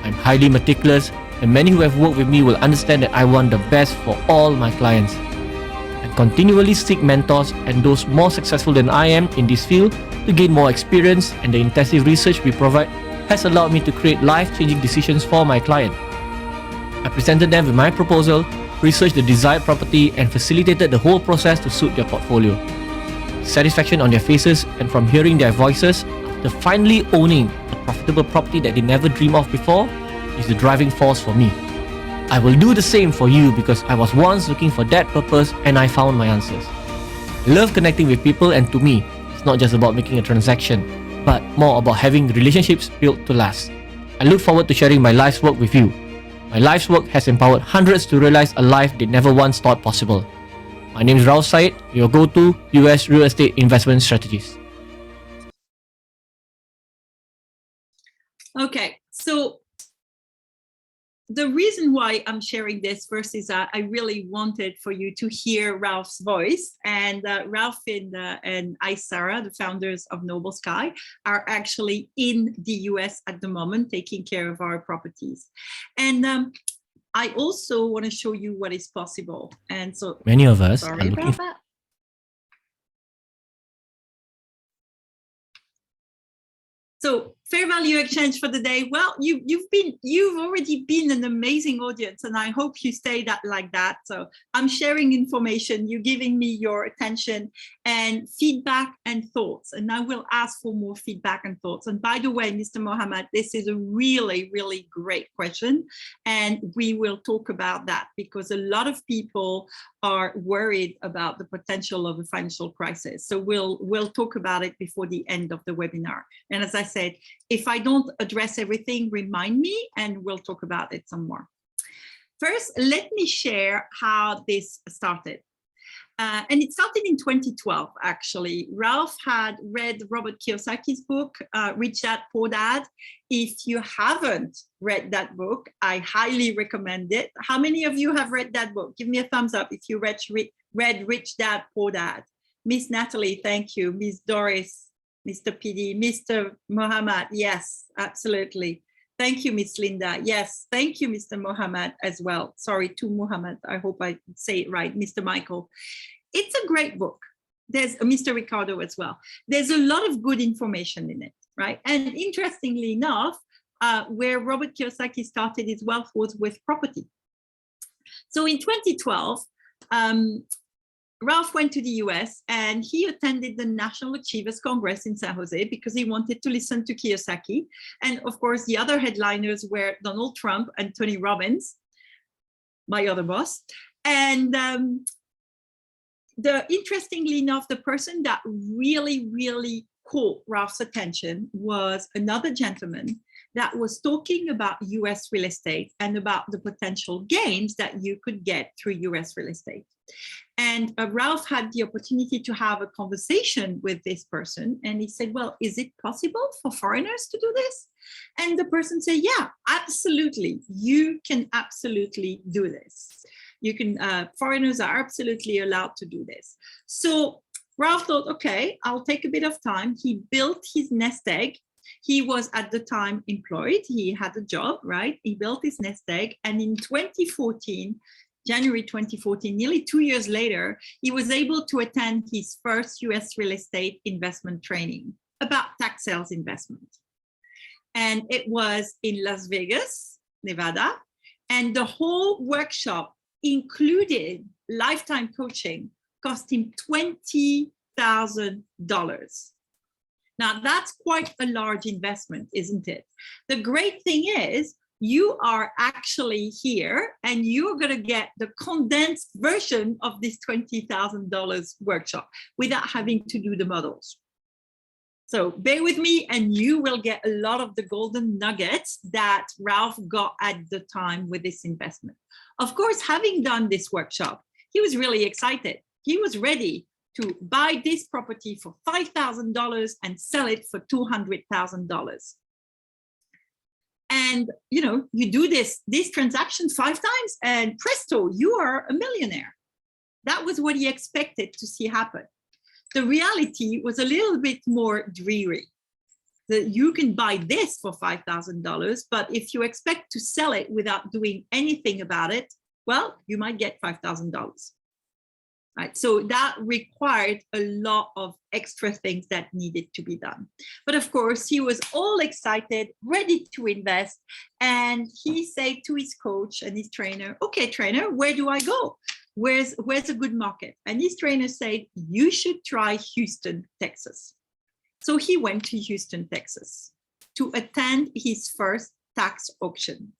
I'm highly meticulous, and many who have worked with me will understand that I want the best for all my clients. I continually seek mentors and those more successful than I am in this field to gain more experience, and the intensive research we provide has allowed me to create life-changing decisions for my client. I presented them with my proposal, researched the desired property, and facilitated the whole process to suit their portfolio. Satisfaction on their faces and from hearing their voices after finally owning a profitable property that they never dreamed of before is the driving force for me. I will do the same for you because I was once looking for that purpose and I found my answers. I love connecting with people, and to me, it's not just about making a transaction, but more about having relationships built to last. I look forward to sharing my life's work with you. My life's work has empowered hundreds to realize a life they never once thought possible. My name is Rahul Syed, your go-to US real estate investment strategist.
Okay, so the reason why I'm sharing this first is that I really wanted for you to hear Ralph's voice, and Ralph and Aisara, the founders of Noble Sky, are actually in the US at the moment taking care of our properties. And I also want to show you what is possible. And so
many of us are
sorry
looking
about that. So fair value exchange for the day. Well, you've already been an amazing audience, and I hope you stay like that. So I'm sharing information, you're giving me your attention and feedback and thoughts, and I will ask for more feedback and thoughts. And by the way, Mr. Mohammed, this is a really, really great question, and we will talk about that because a lot of people are worried about the potential of a financial crisis. So we'll talk about it before the end of the webinar. And as I said, if I don't address everything, remind me and we'll talk about it some more. First, let me share how this started. And it started in 2012, actually. Ralph had read Robert Kiyosaki's book, Rich Dad, Poor Dad. If you haven't read that book, I highly recommend it. How many of you have read that book? Give me a thumbs up if you read Rich Dad, Poor Dad. Miss Natalie, thank you. Miss Doris, Mr. PD, Mr. Mohammed, yes, absolutely. Thank you, Miss Linda. Yes, thank you, Mr. Mohammed as well. Sorry, to Mohammed. I hope I say it right, Mr. Michael. It's a great book. There's Mr. Ricardo as well. There's a lot of good information in it, right? And interestingly enough, where Robert Kiyosaki started his wealth was with property. So in 2012, Ralph went to the US and he attended the National Achievers Congress in San Jose because he wanted to listen to Kiyosaki. And of course, the other headliners were Donald Trump and Tony Robbins, my other boss. And interestingly enough, the person that really, really caught Ralph's attention was another gentleman that was talking about US real estate and about the potential gains that you could get through US real estate. And Ralph had the opportunity to have a conversation with this person. And he said, well, is it possible for foreigners to do this? And the person said, yeah, absolutely. You can absolutely do this. You can, foreigners are absolutely allowed to do this. So Ralph thought, okay, I'll take a bit of time. He built his nest egg. He was at the time employed. He had a job, right? He built his nest egg. And in 2014, January 2014, nearly 2 years later, he was able to attend his first US real estate investment training about tax sales investment. And it was in Las Vegas, Nevada. And the whole workshop included lifetime coaching, cost him $20,000. Now, that's quite a large investment, isn't it? The great thing is, you are actually here and you're going to get the condensed version of this $20,000 workshop without having to do the models. So bear with me and you will get a lot of the golden nuggets that Ralph got at the time with this investment. Of course, having done this workshop, he was really excited. He was ready to buy this property for $5,000 and sell it for $200,000. And you do this transaction 5 times and presto, you are a millionaire. That was what he expected to see happen. The reality was a little bit more dreary. That you can buy this for $5,000, but if you expect to sell it without doing anything about it, well, you might get $5,000. Right, so that required a lot of extra things that needed to be done. But of course, he was all excited, ready to invest. And he said to his coach and his trainer, okay, trainer, where do I go? Where's a good market? And his trainer said, you should try Houston, Texas. So he went to Houston, Texas to attend his first tax auction.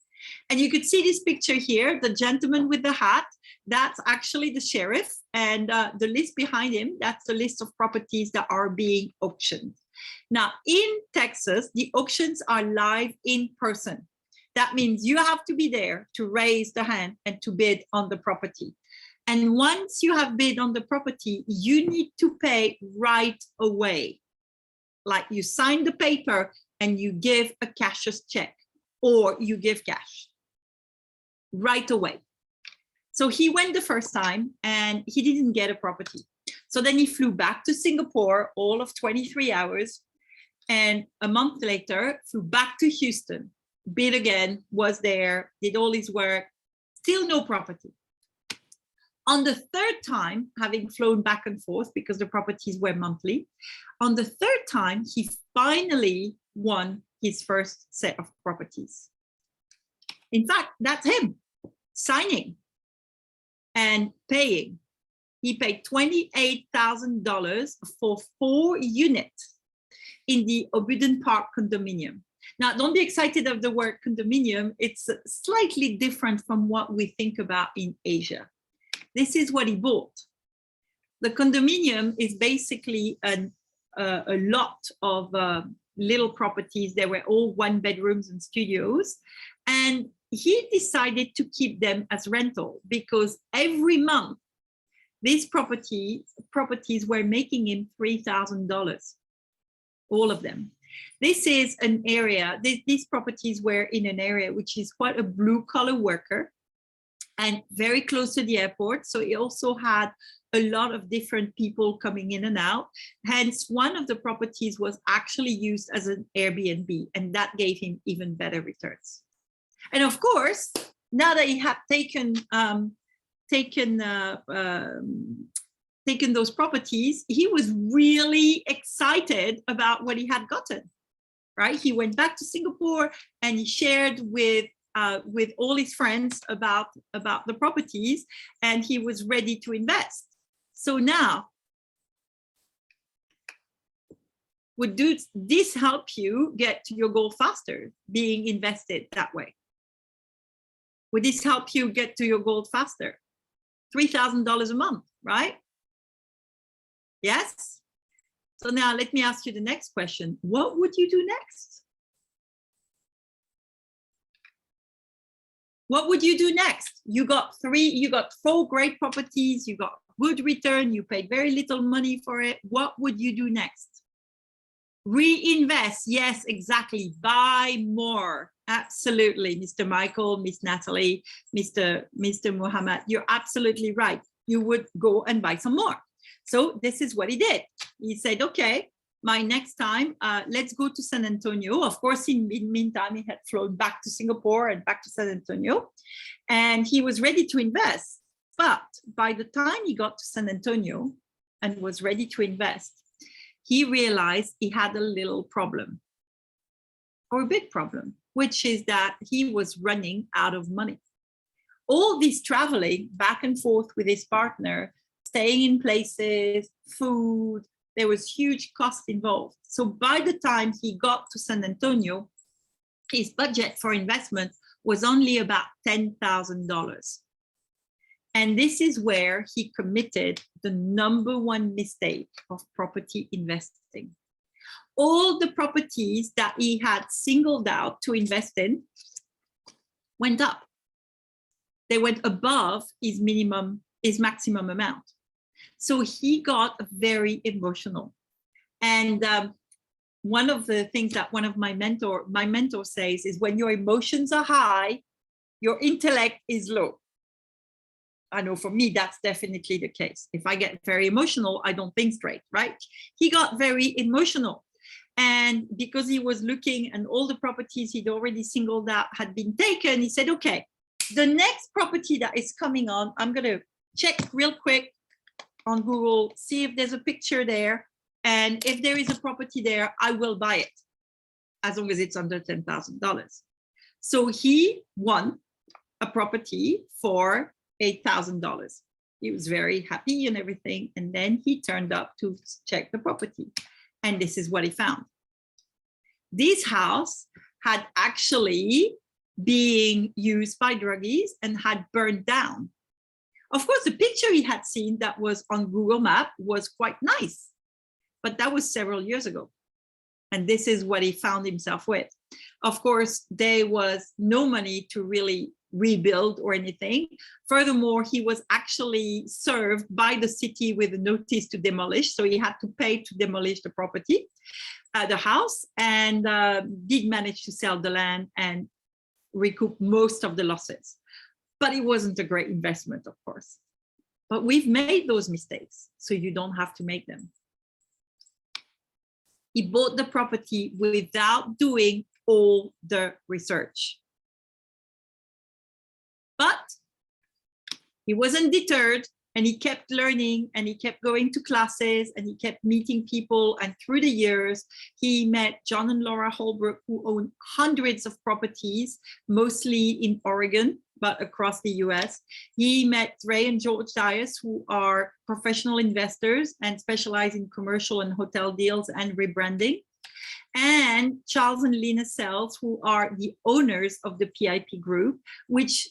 And you could see this picture here, the gentleman with the hat, that's actually the sheriff, and the list behind him, that's the list of properties that are being auctioned. Now, in Texas, the auctions are live in person. That means you have to be there to raise the hand and to bid on the property. And once you have bid on the property, you need to pay right away. Like you sign the paper and you give a cashier's check or you give cash right away. So he went the first time and he didn't get a property. So then he flew back to Singapore, all of 23 hours. And a month later, flew back to Houston, bid again, was there, did all his work, still no property. On the third time, having flown back and forth because the properties were monthly, on the third time, he finally won his first set of properties. In fact, that's him signing and paying. He paid $28,000 for 4 units in the Obuden Park condominium. Now, don't be excited of the word condominium. It's slightly different from what we think about in Asia. This is what he bought. The condominium is basically a lot of little properties. They were all 1-bedrooms and studios. And he decided to keep them as rental because every month, these properties were making him $3,000, all of them. This is an area, these properties were in an area which is quite a blue-collar worker and very close to the airport. So he also had a lot of different people coming in and out. Hence, one of the properties was actually used as an Airbnb, and that gave him even better returns. And of course, now that he had taken those properties, he was really excited about what he had gotten, right? He went back to Singapore and he shared with all his friends about the properties, and he was ready to invest. So now, would this help you get to your goal faster, being invested that way? Would this help you get to your goal faster? $3,000 a month, right? Yes? So now let me ask you the next question. What would you do next? What would you do next? You got 4 great properties, you got good return, you paid very little money for it. What would you do next? Reinvest. Yes, exactly. Buy more. Absolutely, Mr. Michael, Miss Natalie, Mr. Muhammad, you're absolutely right. You would go and buy some more. So this is what he did. He said, okay, my next time, let's go to San Antonio. Of course, in the meantime, he had flown back to Singapore and back to San Antonio, and he was ready to invest. But by the time he got to San Antonio and was ready to invest, he realized he had a little problem, or a big problem, which is that he was running out of money. All this traveling back and forth with his partner, staying in places, food, there was huge cost involved. So by the time he got to San Antonio, his budget for investment was only about $10,000. And this is where he committed the #1 mistake of property investing. All the properties that he had singled out to invest in went up. They went above his maximum amount. So he got very emotional. And one of the things that one of my mentor says is, when your emotions are high, your intellect is low. I know for me, that's definitely the case. If I get very emotional, I don't think straight, right? He got very emotional. And because he was looking and all the properties he'd already singled out had been taken, he said, okay, the next property that is coming on, I'm going to check real quick on Google, see if there's a picture there. And if there is a property there, I will buy it, as long as it's under $10,000. So he won a property for $8,000. He was very happy and everything. And then he turned up to check the property. And this is what he found. This house had actually been used by druggies and had burned down. Of course, the picture he had seen that was on Google Maps was quite nice, but that was several years ago. And this is what he found himself with. Of course, there was no money to really rebuild or anything. Furthermore, he was actually served by the city with a notice to demolish. So he had to pay to demolish the property, the house, and did manage to sell the land and recoup most of the losses. But it wasn't a great investment, of course. But we've made those mistakes, so you don't have to make them. He bought the property without doing all the research. But he wasn't deterred, and he kept learning, and he kept going to classes, and he kept meeting people. And through the years, he met John and Laura Holbrook, who own hundreds of properties, mostly in Oregon, but across the US. He met Ray and George Dias, who are professional investors and specialize in commercial and hotel deals and rebranding. And Charles and Lena Sells, who are the owners of the PIP Group, which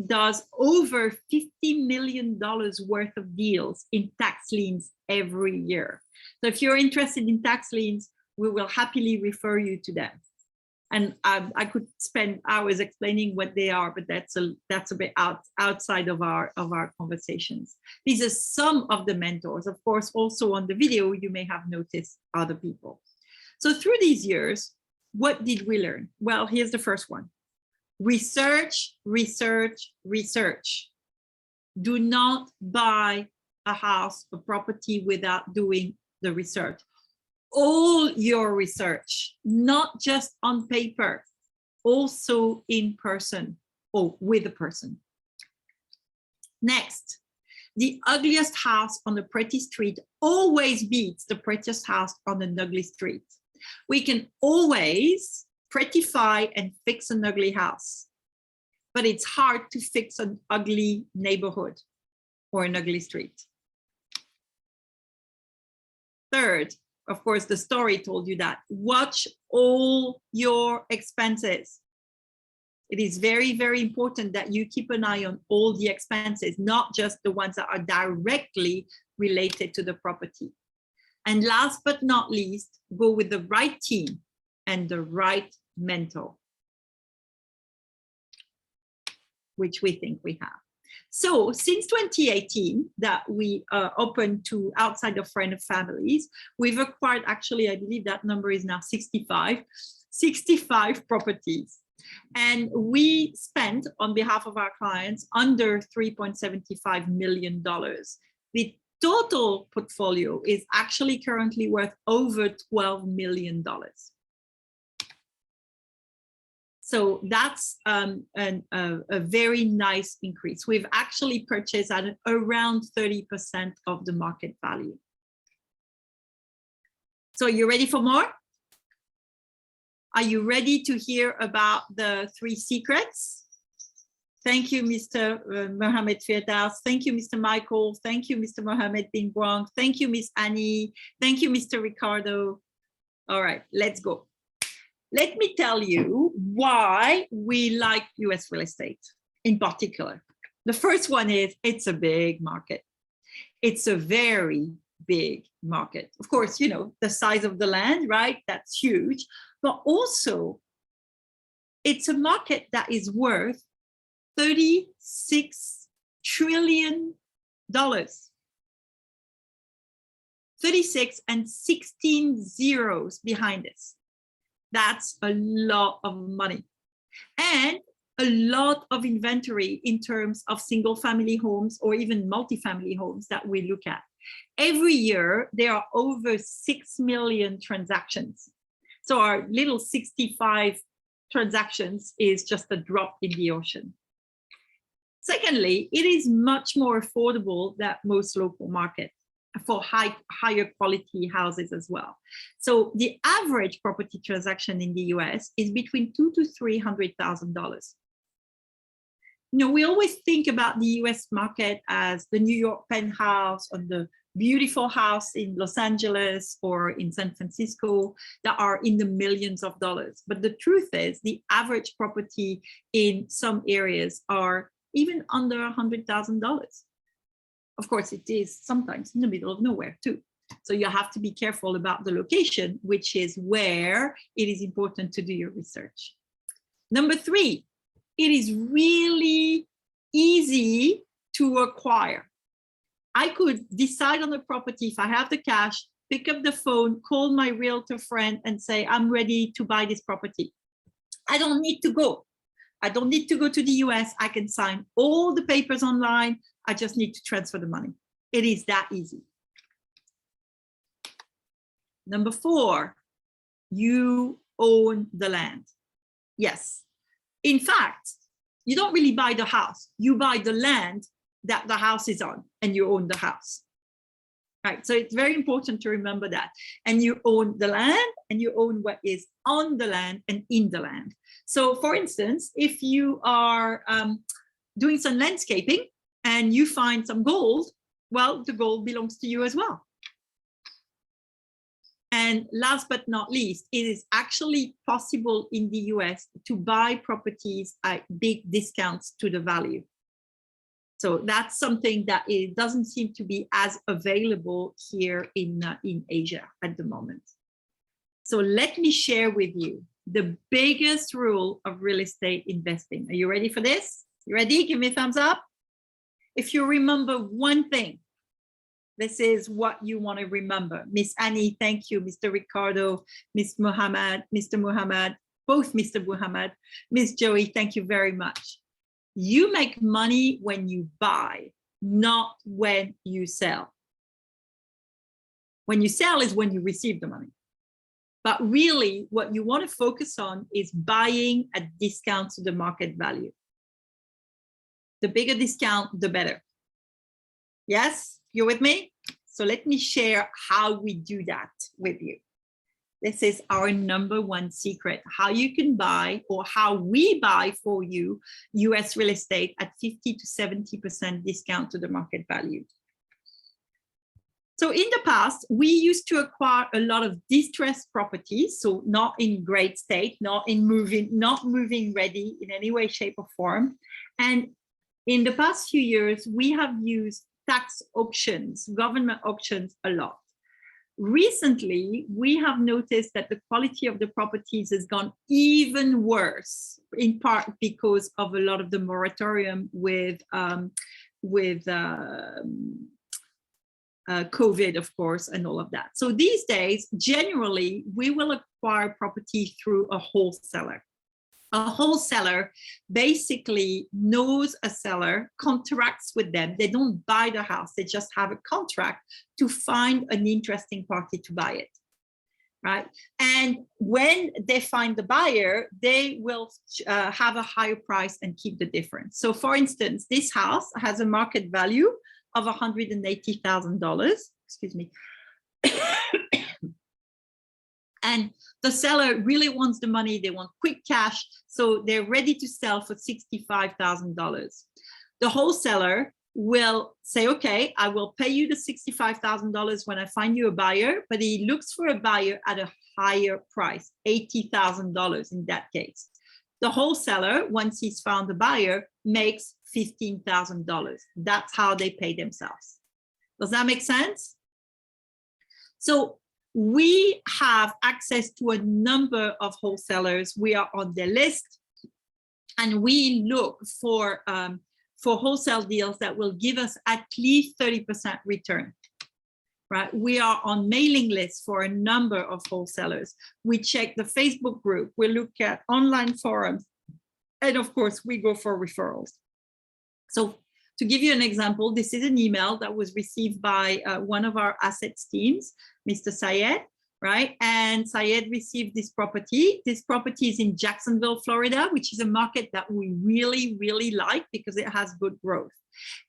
does over $50 million worth of deals in tax liens every year. So if you're interested in tax liens, we will happily refer you to them. And I could spend hours explaining what they are, but that's a bit outside of our conversations. These are some of the mentors. Of course, also on the video, you may have noticed other people. So through these years, what did we learn? Well, here's the first one. Research, research, research. Do not buy a house, a property without doing the research. All your research, not just on paper, also in person or with a person. Next, the ugliest house on a pretty street always beats the prettiest house on an ugly street. We can always prettify and fix an ugly house, but it's hard to fix an ugly neighborhood or an ugly street. Third, of course, the story told you that. Watch all your expenses. It is very, very important that you keep an eye on all the expenses, not just the ones that are directly related to the property. And last but not least, go with the right team and the right mentor, which we think we have. So since 2018 that we opened to outside of friends and families, we've acquired, actually, I believe that number is now 65 properties. And we spent on behalf of our clients under $3.75 million with total portfolio is actually currently worth over $12 million. So that's a very nice increase. We've actually purchased at around 30% of the market value. So you ready for more? Are you ready to hear about the 3 secrets? Thank you, Mr. Mohamed Firdaus. Thank you, Mr. Michael. Thank you, Mr. Mohamed bin Brong. Thank you, Miss Annie. Thank you, Mr. Ricardo. All right, let's go. Let me tell you why we like US real estate in particular. The first one is it's a big market. It's a very big market. Of course, you know, the size of the land, right? That's huge. But also, it's a market that is worth $36 trillion. 36 and 16 zeros behind this. That's a lot of money. And a lot of inventory in terms of single family homes or even multifamily homes that we look at. Every year, there are over 6 million transactions. So our little 65 transactions is just a drop in the ocean. Secondly, it is much more affordable than most local markets for higher quality houses as well. So the average property transaction in the US is between $200,000 to $300,000. You know, we always think about the US market as the New York penthouse or the beautiful house in Los Angeles or in San Francisco that are in the millions of dollars. But the truth is the average property in some areas are even under $100,000. Of course, it is sometimes in the middle of nowhere too. So you have to be careful about the location, which is where it is important to do your research. Number 3, it is really easy to acquire. I could decide on a property if I have the cash, pick up the phone, call my realtor friend and say, I'm ready to buy this property. I don't need to go. I don't need to go to the US. I can sign all the papers online. I just need to transfer the money. It is that easy. Number 4, you own the land. Yes. In fact, you don't really buy the house. You buy the land that the house is on and you own the house. Right, so it's very important to remember that. And you own the land and you own what is on the land and in the land. So for instance, if you are doing some landscaping and you find some gold, well, the gold belongs to you as well. And last but not least, it is actually possible in the US to buy properties at big discounts to the value. So that's something that it doesn't seem to be as available here in Asia at the moment. So let me share with you the biggest rule of real estate investing. Are you ready for this? You ready? Give me a thumbs up. If you remember one thing, this is what you want to remember. Miss Annie, thank you. Mr. Ricardo, Miss Muhammad, Mr. Muhammad, both Mr. Muhammad, Miss Joey, thank you very much. You make money when you buy, not when you sell. When you sell is when you receive the money. But really, what you want to focus on is buying at discount to the market value. The bigger discount, the better. Yes, you're with me? So let me share how we do that with you. This is our number 1 secret, how you can buy or how we buy for you US real estate at 50 to 70% discount to the market value. So in the past, we used to acquire a lot of distressed properties, so not in great state, not moving ready in any way, shape or form. And in the past few years, we have used tax auctions, government auctions a lot. Recently, we have noticed that the quality of the properties has gone even worse, in part because of a lot of the moratorium with COVID, of course, and all of that. So these days, generally, we will acquire property through a wholesaler. A wholesaler basically knows a seller, contracts with them. They don't buy the house. They just have a contract to find an interesting party to buy it, right? And when they find the buyer, they will have a higher price and keep the difference. So for instance, this house has a market value of $180,000, excuse me. And the seller really wants the money. They want quick cash. So they're ready to sell for $65,000. The wholesaler will say, okay, I will pay you the $65,000 when I find you a buyer, but he looks for a buyer at a higher price, $80,000 in that case. The wholesaler, once he's found a buyer, makes $15,000. That's how they pay themselves. Does that make sense? So we have access to a number of wholesalers. We are on their list, and we look for wholesale deals that will give us at least 30% return, right? We are on mailing lists for a number of wholesalers. We check the Facebook group. We look at online forums. And of course, we go for referrals. So to give you an example, this is an email that was received by one of our assets teams, Mr. Syed, right? And Syed received this property. This property is in Jacksonville, Florida, which is a market that we really, really like because it has good growth.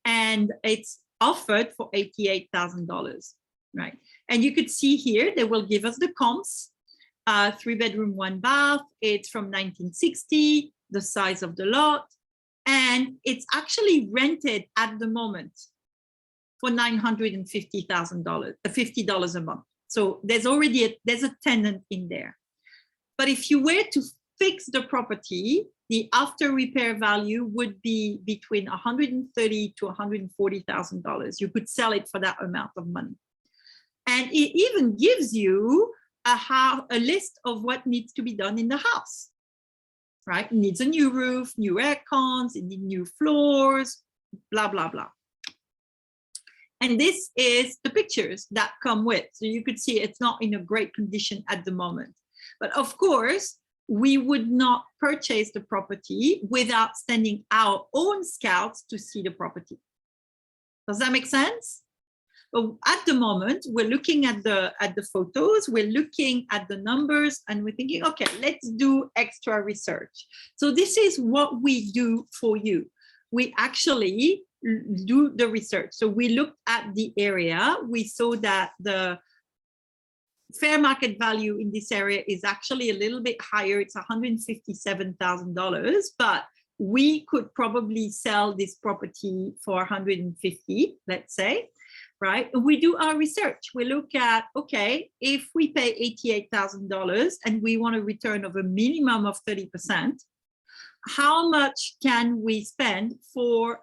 And it's offered for $88,000, right? And you could see here, they will give us the comps, 3-bedroom, 1 bath. It's from 1960, the size of the lot. And it's actually rented at the moment for $950,000, $50 a month. So there's already there's a tenant in there. But if you were to fix the property, the after repair value would be between $130,000 to $140,000. You could sell it for that amount of money. And it even gives you a list of what needs to be done in the house. Right? It needs a new roof, new air cons, it needs new floors, blah, blah, blah. And this is the pictures that come with. So you could see it's not in a great condition at the moment. But of course, we would not purchase the property without sending our own scouts to see the property. Does that make sense? But at the moment, we're looking at the photos, we're looking at the numbers, and we're thinking, okay, let's do extra research. So this is what we do for you. We actually do the research. So we looked at the area. We saw that the fair market value in this area is actually a little bit higher. It's $157,000, but we could probably sell this property for $150,000, let's say. Right? We do our research. We look at, okay, if we pay $88,000 and we want a return of a minimum of 30%, how much can we spend for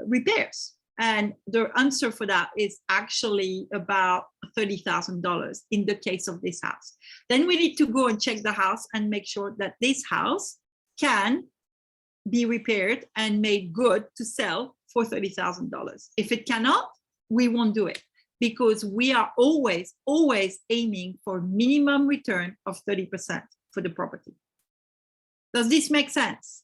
repairs? And the answer for that is actually about $30,000 in the case of this house. Then we need to go and check the house and make sure that this house can be repaired and made good to sell for $30,000. If it cannot, we won't do it because we are always aiming for minimum return of 30% for the property. Does this make sense?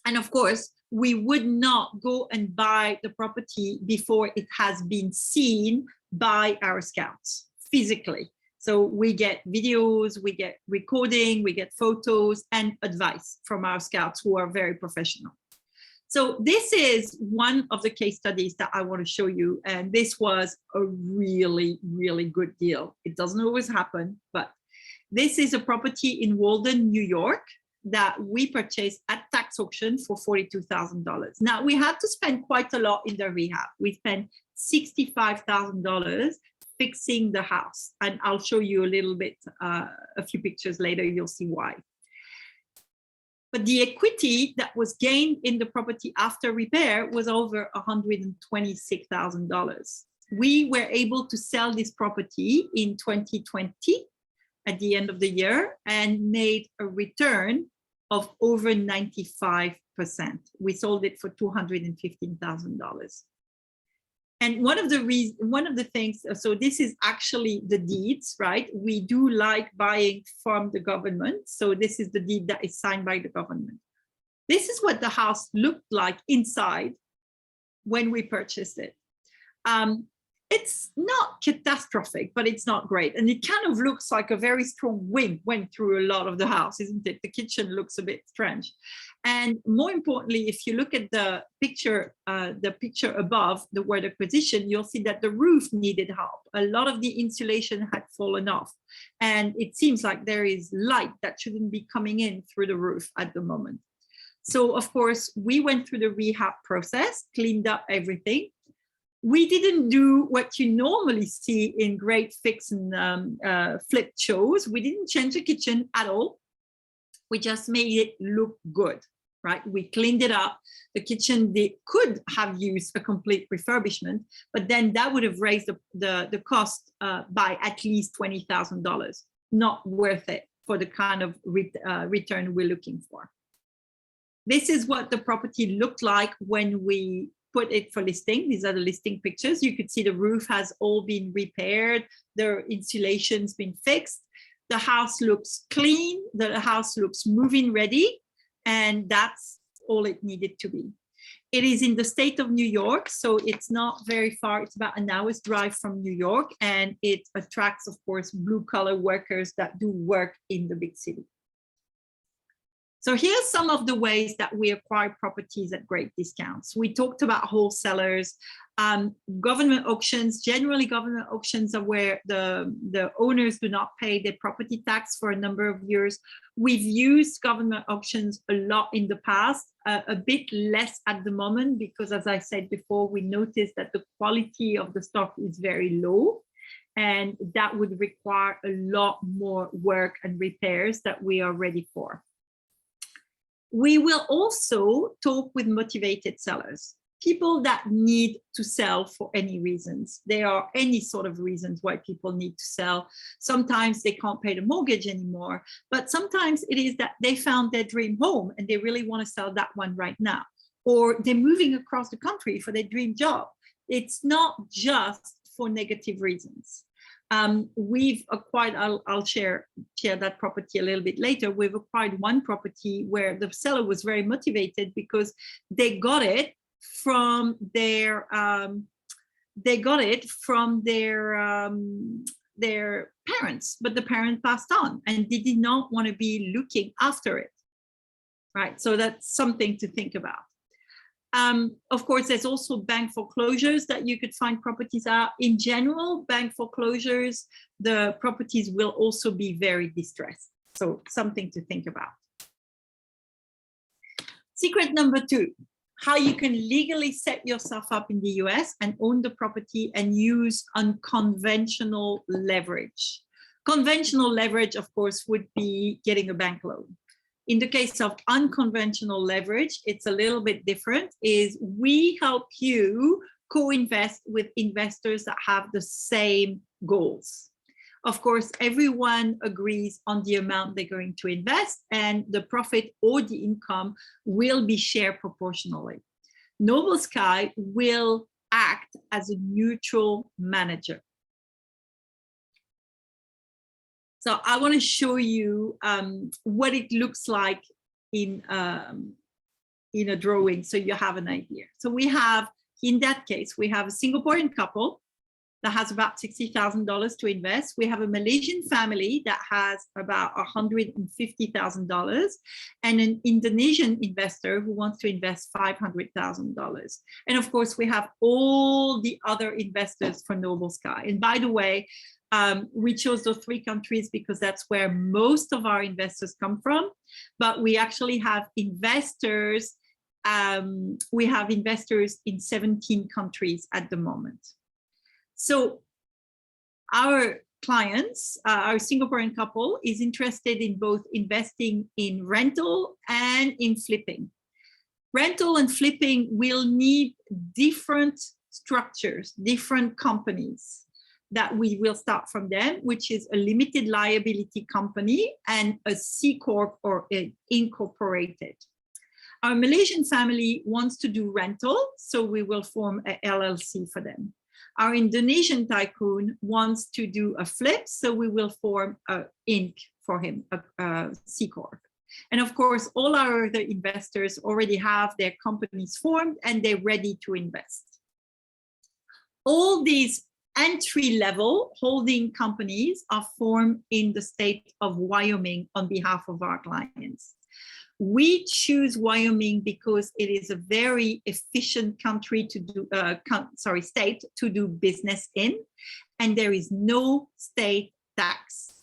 And of course, we would not go and buy the property before it has been seen by our scouts physically. So we get videos, we get recording, we get photos and advice from our scouts who are very professional. So this is one of the case studies that I want to show you. And this was a really, really good deal. It doesn't always happen, but this is a property in Walden, New York that we purchased at tax auction for $42,000. Now we had to spend quite a lot in the rehab. We spent $65,000 fixing the house, and I'll show you a little bit, a few pictures later, you'll see why. But the equity that was gained in the property after repair was over $126,000. We were able to sell this property in 2020 at the end of the year and made a return of over 95%. We sold it for $215,000. And one of the things, so this is actually the deeds, right? We do like buying from the government. So this is the deed that is signed by the government. This is what the house looked like inside when we purchased it. It's not catastrophic, but it's not great. And it kind of looks like a very strong wind went through a lot of the house, isn't it? The kitchen looks a bit strange. And more importantly, if you look at the picture above the word acquisition, you'll see that the roof needed help. A lot of the insulation had fallen off. And it seems like there is light that shouldn't be coming in through the roof at the moment. So of course, we went through the rehab process, cleaned up everything. We didn't do what you normally see in great fix and flip shows. We didn't change the kitchen at all. We just made it look good, right? We cleaned it up. The kitchen, they could have used a complete refurbishment, but then that would have raised the cost by at least $20,000. Not worth it for the kind of return we're looking for. This is what the property looked like when we put it for listing. These are the listing pictures. You could see the roof has all been repaired. The insulation's been fixed. The house looks clean. The house looks move-in ready. And that's all it needed to be. It is in the state of New York, so it's not very far. It's about an hour's drive from New York. And it attracts, of course, blue-collar workers that do work in the big city. So here's some of the ways that we acquire properties at great discounts. We talked about wholesalers, government auctions. Generally, government auctions are where the owners do not pay their property tax for a number of years. We've used government auctions a lot in the past, a bit less at the moment, because as I said before, we noticed that the quality of the stock is very low. And that would require a lot more work and repairs that we are ready for. We will also talk with motivated sellers, people that need to sell for any reasons. There are any sort of reasons why people need to sell. Sometimes they can't pay the mortgage anymore, but sometimes it is that they found their dream home and they really want to sell that one right now, or they're moving across the country for their dream job. It's not just for negative reasons. We've acquired, I'll share that property a little bit later. We've acquired one property where the seller was very motivated because they got it from their parents, but the parent passed on and they did not want to be looking after it, right? So that's something to think about. Of course, there's also bank foreclosures that you could find properties out. In general, bank foreclosures, the properties will also be very distressed. So something to think about. Secret number 2, how you can legally set yourself up in the US and own the property and use unconventional leverage. Conventional leverage, of course, would be getting a bank loan. In the case of unconventional leverage, it's a little bit different, is we help you co-invest with investors that have the same goals. Of course, everyone agrees on the amount they're going to invest and the profit or the income will be shared proportionally. Noble Sky will act as a neutral manager. So I want to show you what it looks like in a drawing, so you have an idea. So we have, in that case, we have a Singaporean couple that has about $60,000 to invest. We have a Malaysian family that has about $150,000 and an Indonesian investor who wants to invest $500,000. And of course, we have all the other investors for Noble Sky. And by the way, we chose those 3 countries because that's where most of our investors come from. But we actually have investors. We have investors in 17 countries at the moment. So our clients, our Singaporean couple, is interested in both investing in rental and in flipping. Rental and flipping will need different structures, different companies that we will start from them, which is a limited liability company and a C Corp or an incorporated. Our Malaysian family wants to do rental, so we will form a LLC for them. Our Indonesian tycoon wants to do a flip, so we will form a Inc. for him, a C Corp. And of course, all our other investors already have their companies formed and they're ready to invest. All these entry-level holding companies are formed in the state of Wyoming on behalf of our clients. We choose Wyoming because it is a very efficient country to do, state to do business in, and there is no state tax,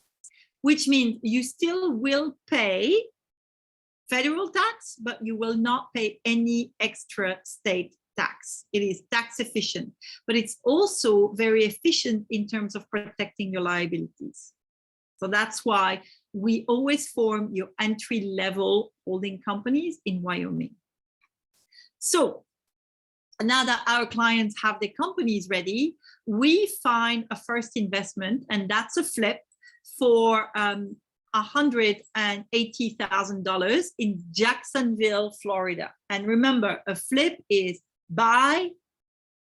which means you still will pay federal tax, but you will not pay any extra state tax. It is tax efficient, but it's also very efficient in terms of protecting your liabilities. So that's why we always form your entry-level holding companies in Wyoming. So now that our clients have their companies ready, we find a first investment, and that's a flip for $180,000 in Jacksonville, Florida. And remember, a flip is buy,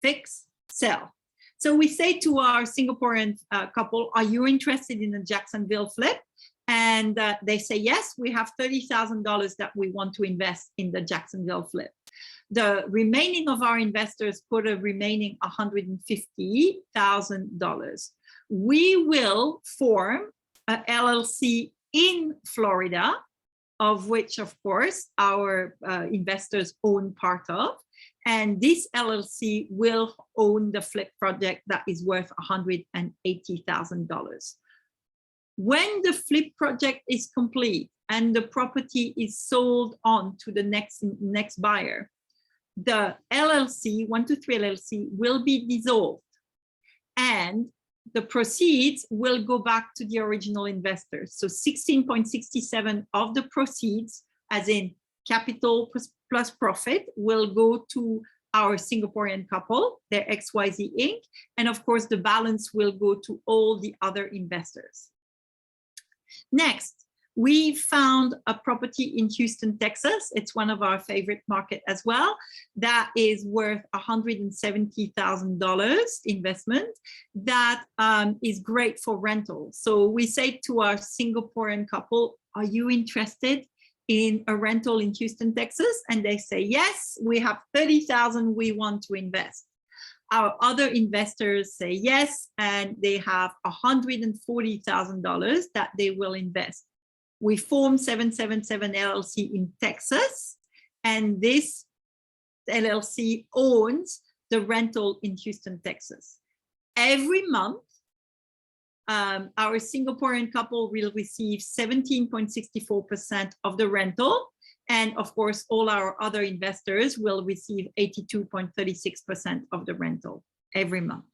fix, sell. So we say to our Singaporean couple, are you interested in a Jacksonville flip? And they say, yes, we have $30,000 that we want to invest in the Jacksonville flip. The remaining of our investors put a remaining $150,000. We will form a LLC in Florida, of which, of course, our investors own part of. And this LLC will own the flip project that is worth $180,000. When the flip project is complete and the property is sold on to the next buyer, the LLC, 123 LLC, will be dissolved, and the proceeds will go back to the original investors. So 16.67 of the proceeds, as in capital plus profit, will go to our Singaporean couple, their XYZ Inc. And of course, the balance will go to all the other investors. Next, we found a property in Houston, Texas. It's one of our favorite markets as well. That is worth $170,000 investment. That is great for rental. So we say to our Singaporean couple, are you interested in a rental in Houston, Texas? And they say, yes, we have $30,000 we want to invest. Our other investors say yes, and they have $140,000 that they will invest. We form 777 LLC in Texas, and this LLC owns the rental in Houston, Texas. Every month, our Singaporean couple will receive 17.64% of the rental. And of course, all our other investors will receive 82.36% of the rental every month.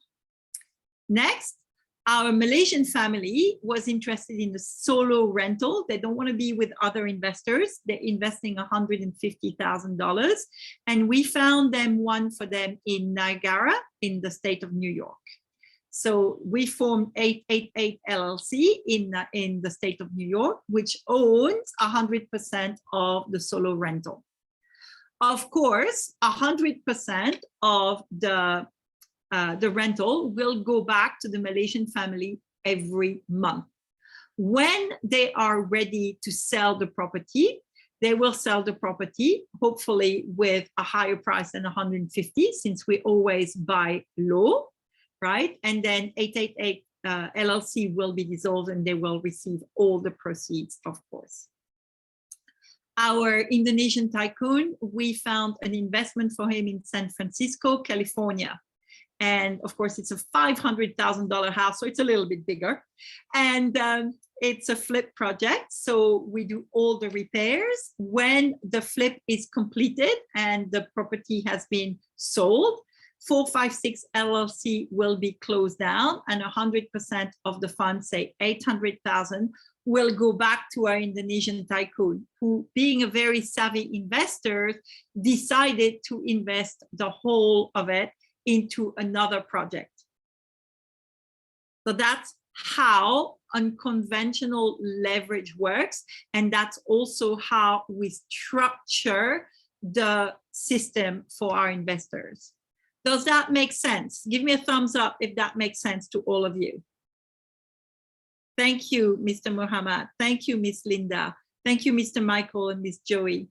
Next, our Malaysian family was interested in the solo rental. They don't want to be with other investors. They're investing $150,000. And we found them one for them in Niagara, in the state of New York. So we formed 888 LLC in the state of New York, which owns 100% of the solo rental. Of course, 100% of the rental will go back to the Malaysian family every month. When they are ready to sell the property, they will sell the property, hopefully with a higher price than 150, since we always buy low. Right? And then 888 LLC will be dissolved and they will receive all the proceeds, of course. Our Indonesian tycoon, we found an investment for him in San Francisco, California. And of course, it's a $500,000 house, so it's a little bit bigger. And it's a flip project. So we do all the repairs. When the flip is completed and the property has been sold, 456 LLC will be closed down, and 100% of the funds, say 800,000, will go back to our Indonesian tycoon, who, being a very savvy investor, decided to invest the whole of it into another project. So that's how unconventional leverage works, and that's also how we structure the system for our investors. Does that make sense? Give me a thumbs up if that makes sense to all of you. Thank you, Mr. Muhammad. Thank you, Miss Linda. Thank you, Mr. Michael and Miss Joey.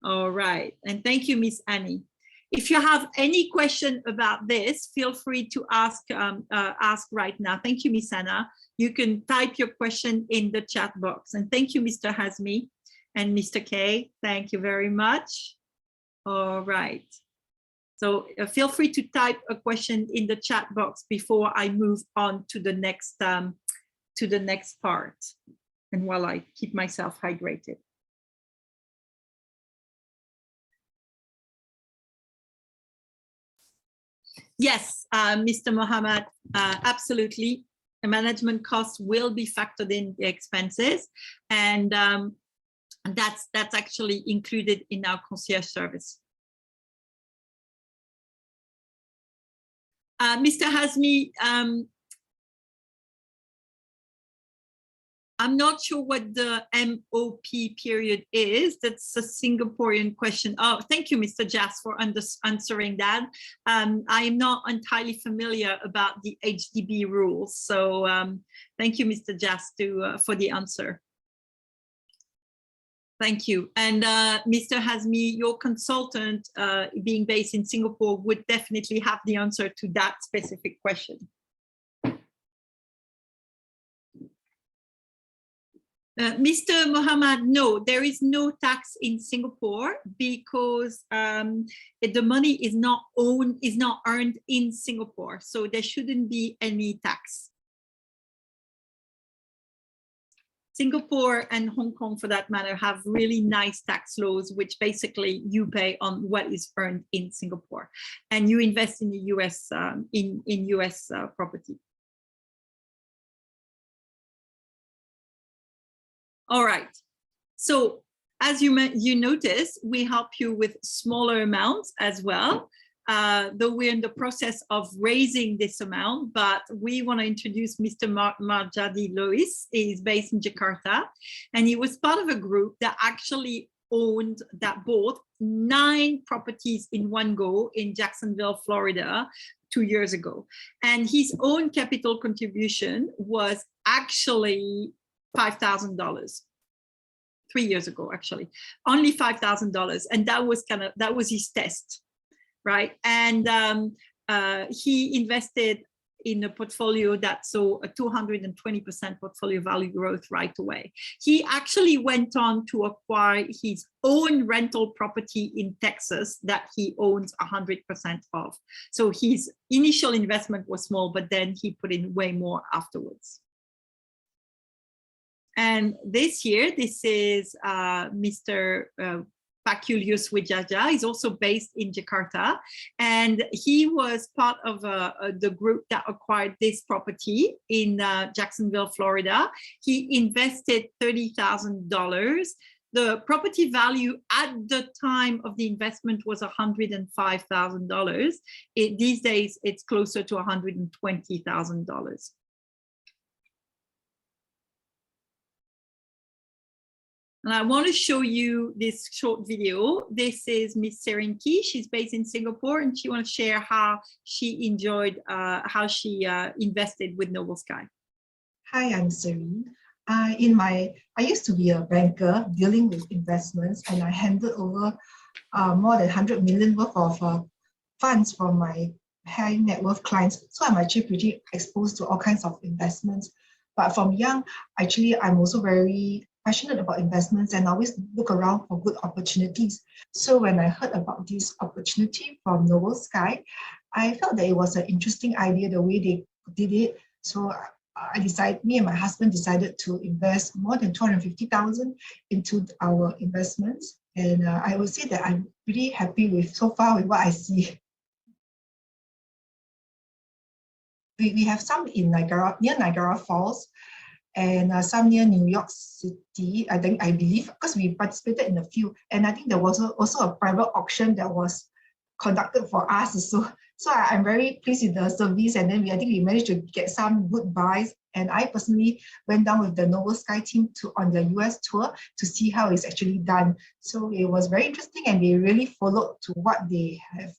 All right, and thank you, Miss Annie. If you have any question about this, feel free to ask right now. Thank you, Miss Anna. You can type your question in the chat box. And thank you, Mr. Hazmi and Mr. K. Thank you very much. All right. So feel free to type a question in the chat box before I move on to the next part, and while I keep myself hydrated. Yes, Mr. Mohammed, absolutely. The management costs will be factored in the expenses, and that's actually included in our concierge service. Mr. Hazmi, I'm not sure what the MOP period is. That's a Singaporean question. Oh, thank you, Mr. Jas, for answering that. I am not entirely familiar about the HDB rules. So thank you, Mr. Jas, for the answer. Thank you. And Mr. Hazmi, your consultant being based in Singapore would definitely have the answer to that specific question. Mr. Mohammed, no, there is no tax in Singapore because the money is not earned in Singapore, so there shouldn't be any tax. Singapore and Hong Kong, for that matter, have really nice tax laws, which basically you pay on what is earned in Singapore, and you invest in the US in US property. All right, so as you notice, we help you with smaller amounts as well, though we're in the process of raising this amount, but we want to introduce Mr. Marjadi Lois. He's based in Jakarta, and he was part of a group that actually bought 9 properties in one go in Jacksonville, Florida, 2 years ago. And his own capital contribution was actually $5,000. 3 years ago, actually, only $5,000, and that was his test, right? And he invested in a portfolio that saw a 220% portfolio value growth right away. He actually went on to acquire his own rental property in Texas that he owns 100% of. So his initial investment was small, but then he put in way more afterwards. And this year, this is Mr. Pakulius Wijaja. He's also based in Jakarta, and he was part of the group that acquired this property in Jacksonville, Florida. He invested $30,000. The property value at the time of the investment was $105,000. These days, it's closer to $120,000. And I want to show you this short video. This is Miss Serinki. She's based in Singapore, and she wants to share how she enjoyed, how she invested with Noble Sky.
Hi, I'm Serene. I used to be a banker dealing with investments, and I handed over more than 100 million worth of funds from my high net worth clients. So I'm actually pretty exposed to all kinds of investments. But from young, actually, I'm also very passionate about investments and always look around for good opportunities. So when I heard about this opportunity from Noble Sky, I felt that it was an interesting idea, the way they did it. So me and my husband decided to invest more than 250,000 into our investments. And I would say that I'm pretty happy with so far with what I see. We have some in near Niagara Falls, and some near New York City, I believe, because we participated in a few. And I think there was also a private auction that was conducted for us also. So I'm very pleased with the service, and then I think we managed to get some good buys. And I personally went down with the Noble Sky team on the US tour to see how it's actually done. So it was very interesting, and they really followed to what they have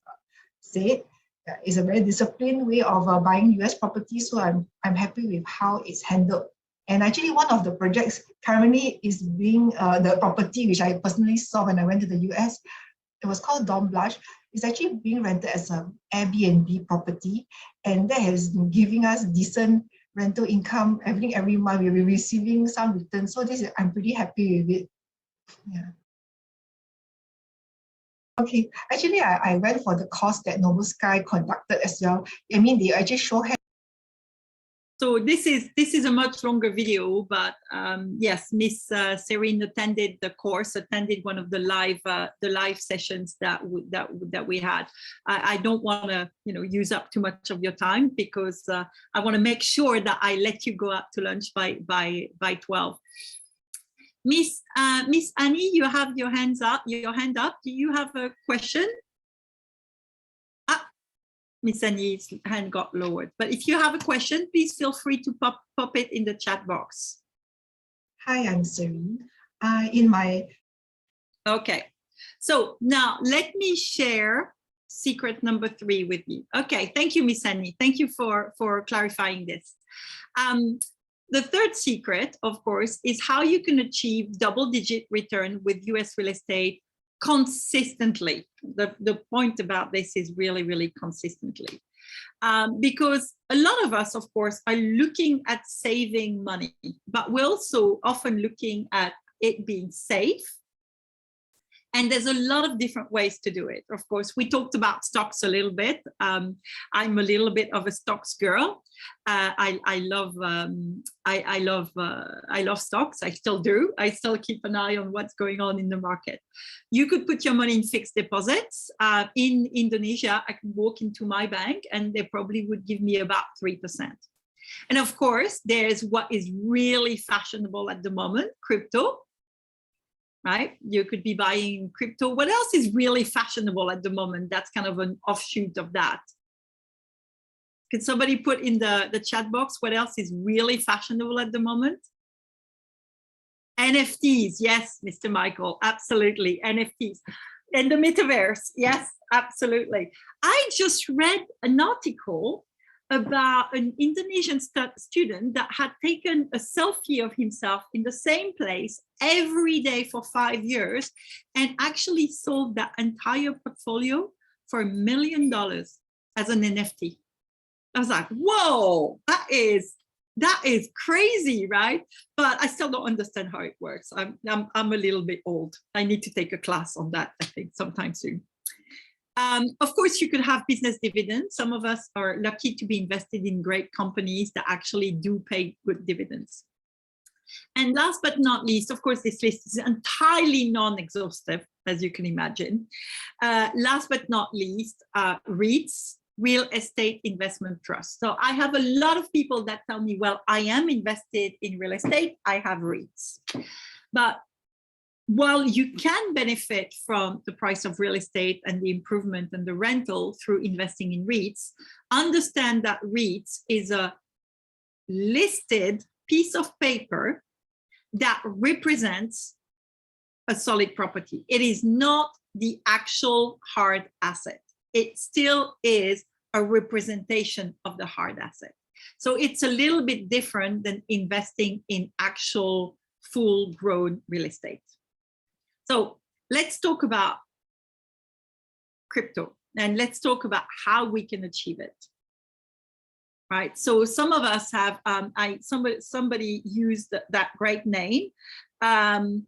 said. It's a very disciplined way of buying US property. So I'm happy with how it's handled. And actually, one of the projects currently is being the property which I personally saw when I went to the US. It was called Dom Blush. It's actually being rented as an Airbnb property, and that has been giving us decent rental income. Every month we'll be receiving some returns. So I'm pretty happy with it. Yeah. Okay, actually I went for the course that Noble Sky conducted as well. I mean, they actually show.
So this is a much longer video, but yes, Miss Serene attended the course, attended one of the live sessions that we had. I don't want to use up too much of your time, because I want to make sure that I let you go out to lunch by 12. Miss Annie, you have your hand up. Do you have a question? Miss Annie's hand got lowered. But if you have a question, please feel free to pop it in the chat box.
Hi, I'm Serene.
Okay, so now let me share secret number 3 with you. Okay, thank you, Miss Annie. Thank you for clarifying this. The third secret, of course, is how you can achieve double-digit return with US real estate consistently. The point about this is really, really consistently. Because a lot of us, of course, are looking at saving money, but we're also often looking at it being safe. And there's a lot of different ways to do it. Of course, we talked about stocks a little bit. I'm a little bit of a stocks girl. I love stocks. I still do. I still keep an eye on what's going on in the market. You could put your money in fixed deposits. In Indonesia, I can walk into my bank and they probably would give me about 3%. And of course, there's what is really fashionable at the moment, crypto. Right? You could be buying crypto. What else is really fashionable at the moment? That's kind of an offshoot of that. Can somebody put in the chat box what else is really fashionable at the moment? NFTs. Yes, Mr. Michael, absolutely. NFTs. And the metaverse. Yes, absolutely. I just read an article about an Indonesian student that had taken a selfie of himself in the same place every day for 5 years and actually sold that entire portfolio for $1 million as an NFT. I was like, whoa, that is crazy, right? But I still don't understand how it works. I'm a little bit old. I need to take a class on that, I think, sometime soon. Of course, you could have business dividends. Some of us are lucky to be invested in great companies that actually do pay good dividends. And last but not least, of course, this list is entirely non-exhaustive, as you can imagine. Last but not least, REITs, real estate investment trusts. So I have a lot of people that tell me, well, I am invested in real estate, I have REITs. But while you can benefit from the price of real estate and the improvement and the rental through investing in REITs, understand that REITs is a listed piece of paper that represents a solid property. It is not the actual hard asset. It still is a representation of the hard asset. So it's a little bit different than investing in actual full-grown real estate. So let's talk about crypto and let's talk about how we can achieve it. Right. So some of us have, somebody used that great name. That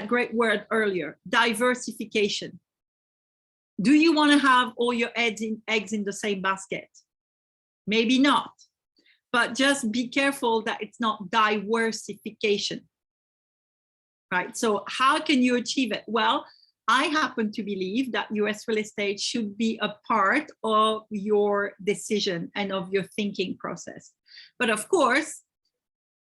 great word earlier, diversification. Do you want to have all your eggs in the same basket? Maybe not. But just be careful that it's not diversification, right? So how can you achieve it? Well, I happen to believe that US real estate should be a part of your decision and of your thinking process. But of course,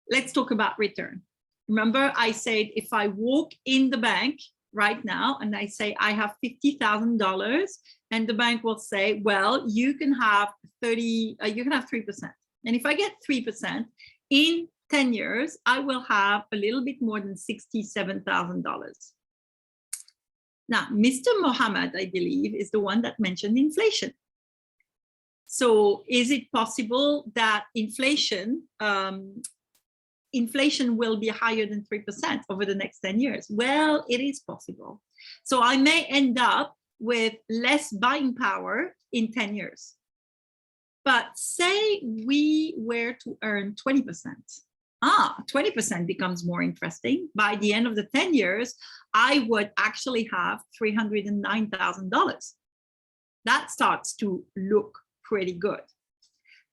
let's talk about return. Remember, I said, if I walk in the bank right now and I say, I have $50,000, and the bank will say, well, you can have 3%. And if I get 3%, in 10 years, I will have a little bit more than $67,000. Now, Mr. Mohammed, I believe, is the one that mentioned inflation. So is it possible that inflation will be higher than 3% over the next 10 years? Well, it is possible. So I may end up with less buying power in 10 years. But say we were to earn 20%. 20% becomes more interesting. By the end of the 10 years, I would actually have $309,000. That starts to look pretty good.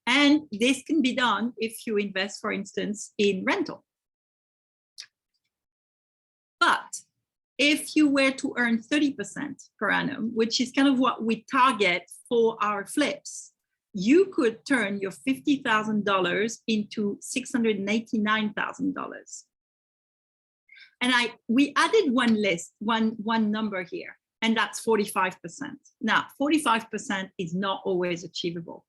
And this can be done if you invest, for instance, in rental. But if you were to earn 30% per annum, which is kind of what we target for our flips, you could turn your $50,000 into $689,000. And we added one number here, and that's 45%. Now, 45% is not always achievable.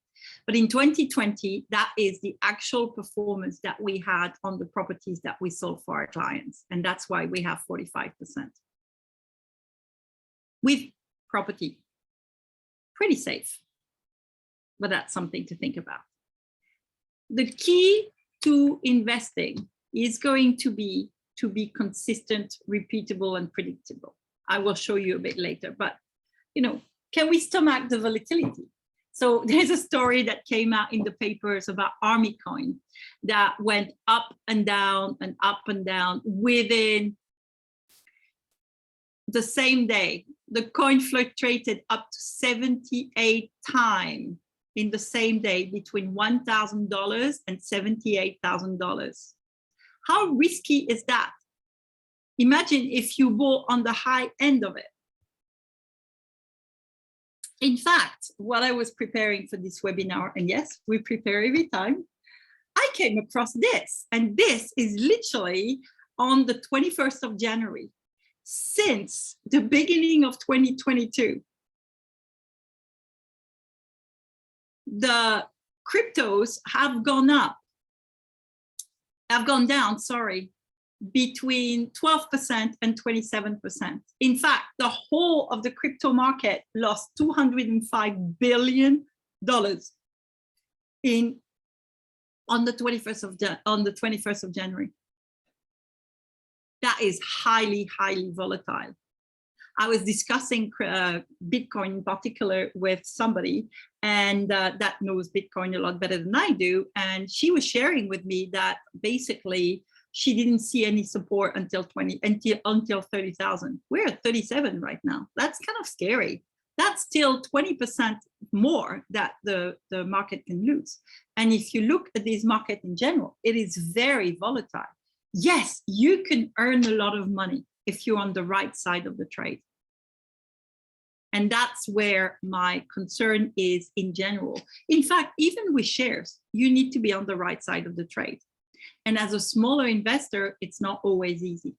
But in 2020, that is the actual performance that we had on the properties that we sold for our clients. And that's why we have 45%. With property, pretty safe. But that's something to think about. The key to investing is going to be consistent, repeatable, and predictable. I will show you a bit later, but can we stomach the volatility? So there's a story that came out in the papers about Army coin that went up and down and up and down within the same day. The coin fluctuated up to 78 times in the same day between $1,000 and $78,000. How risky is that? Imagine if you bought on the high end of it. In fact, while I was preparing for this webinar, and yes, we prepare every time, I came across this, and this is literally on the 21st of January, since the beginning of 2022. The cryptos have gone down, between 12% and 27%. In fact, the whole of the crypto market lost $205 billion on the 21st of January. That is highly, highly volatile. I was discussing Bitcoin in particular with somebody, and that knows Bitcoin a lot better than I do. And she was sharing with me that basically she didn't see any support until 30,000. We're at 37 right now. That's kind of scary. That's still 20% more that the market can lose. And if you look at this market in general, it is very volatile. Yes, you can earn a lot of money if you're on the right side of the trade. And that's where my concern is in general. In fact, even with shares, you need to be on the right side of the trade. And as a smaller investor, it's not always easy.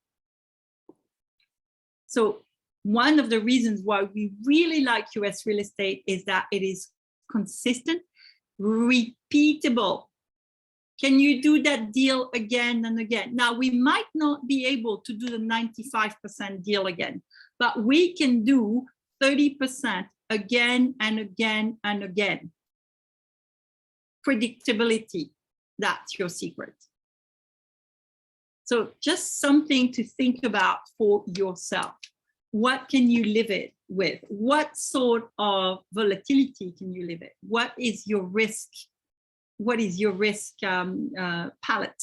So one of the reasons why we really like US real estate is that it is consistent, repeatable. Can you do that deal again and again? Now, we might not be able to do the 95% deal again, but we can do 30% again and again and again. Predictability, that's your secret. So just something to think about for yourself. What can you live it with? What sort of volatility can you live it? What is your risk? What is your risk palette?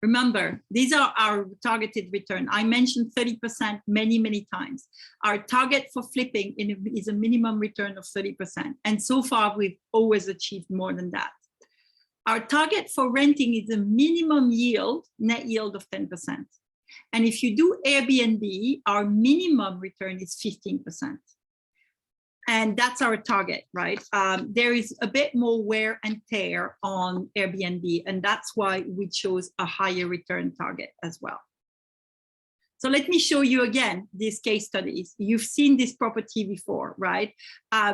Remember, these are our targeted return. I mentioned 30% many, many times. Our target for flipping is a minimum return of 30%. And so far, we've always achieved more than that. Our target for renting is a minimum yield, net yield of 10%. And if you do Airbnb, our minimum return is 15%. And that's our target, right? There is a bit more wear and tear on Airbnb, and that's why we chose a higher return target as well. So let me show you again these case studies. You've seen this property before, right?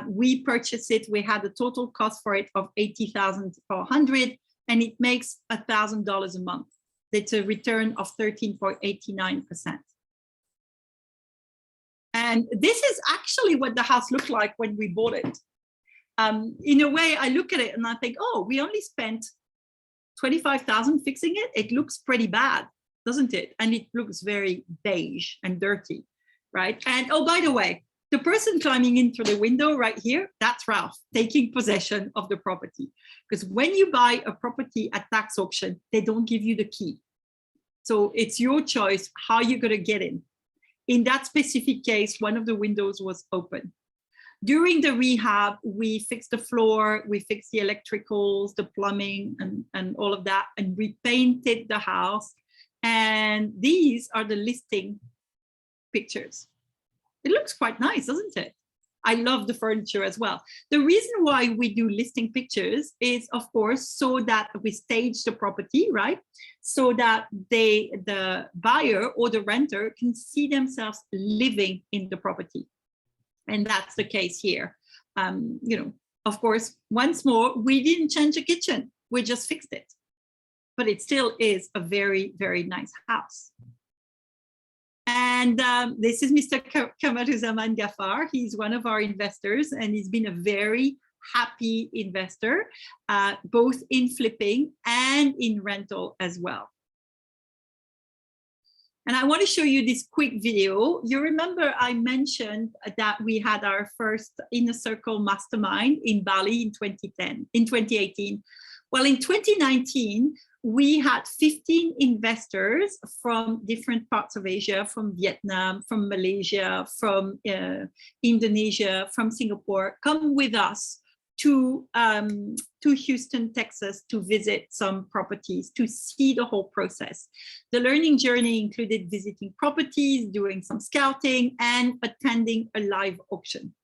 We purchased it. We had a total cost for it of $80,400, and it makes $1,000 a month. It's a return of 13.89%. And this is actually what the house looked like when we bought it. In a way, I look at it and I think, oh, we only spent $25,000 fixing it. It looks pretty bad, doesn't it? And it looks very beige and dirty, right? And oh, by the way, the person climbing in through the window right here, that's Ralph taking possession of the property. Because when you buy a property at tax auction, they don't give you the key. So it's your choice how you're going to get in. In that specific case, one of the windows was open. During the rehab, we fixed the floor, we fixed the electricals, the plumbing, and all of that, and we painted the house. And these are the listing pictures. It looks quite nice, doesn't it? I love the furniture as well. The reason why we do listing pictures is, of course, so that we stage the property, right? So that the buyer or the renter can see themselves living in the property. And that's the case here. You know, of course, once more, we didn't change the kitchen. We just fixed it. But it still is a very, very nice house. And this is Mr. Kamaruzaman Gafar. He's one of our investors, and he's been a very happy investor, both in flipping and in rental as well. And I want to show you this quick video. You remember I mentioned that we had our first Inner Circle Mastermind in Bali in 2018. Well, in 2019, we had 15 investors from different parts of Asia, from Vietnam, from Malaysia, from Indonesia, from Singapore, come with us to Houston, Texas, to visit some properties, to see the whole process. The learning journey included visiting properties, doing some scouting, and attending a live auction.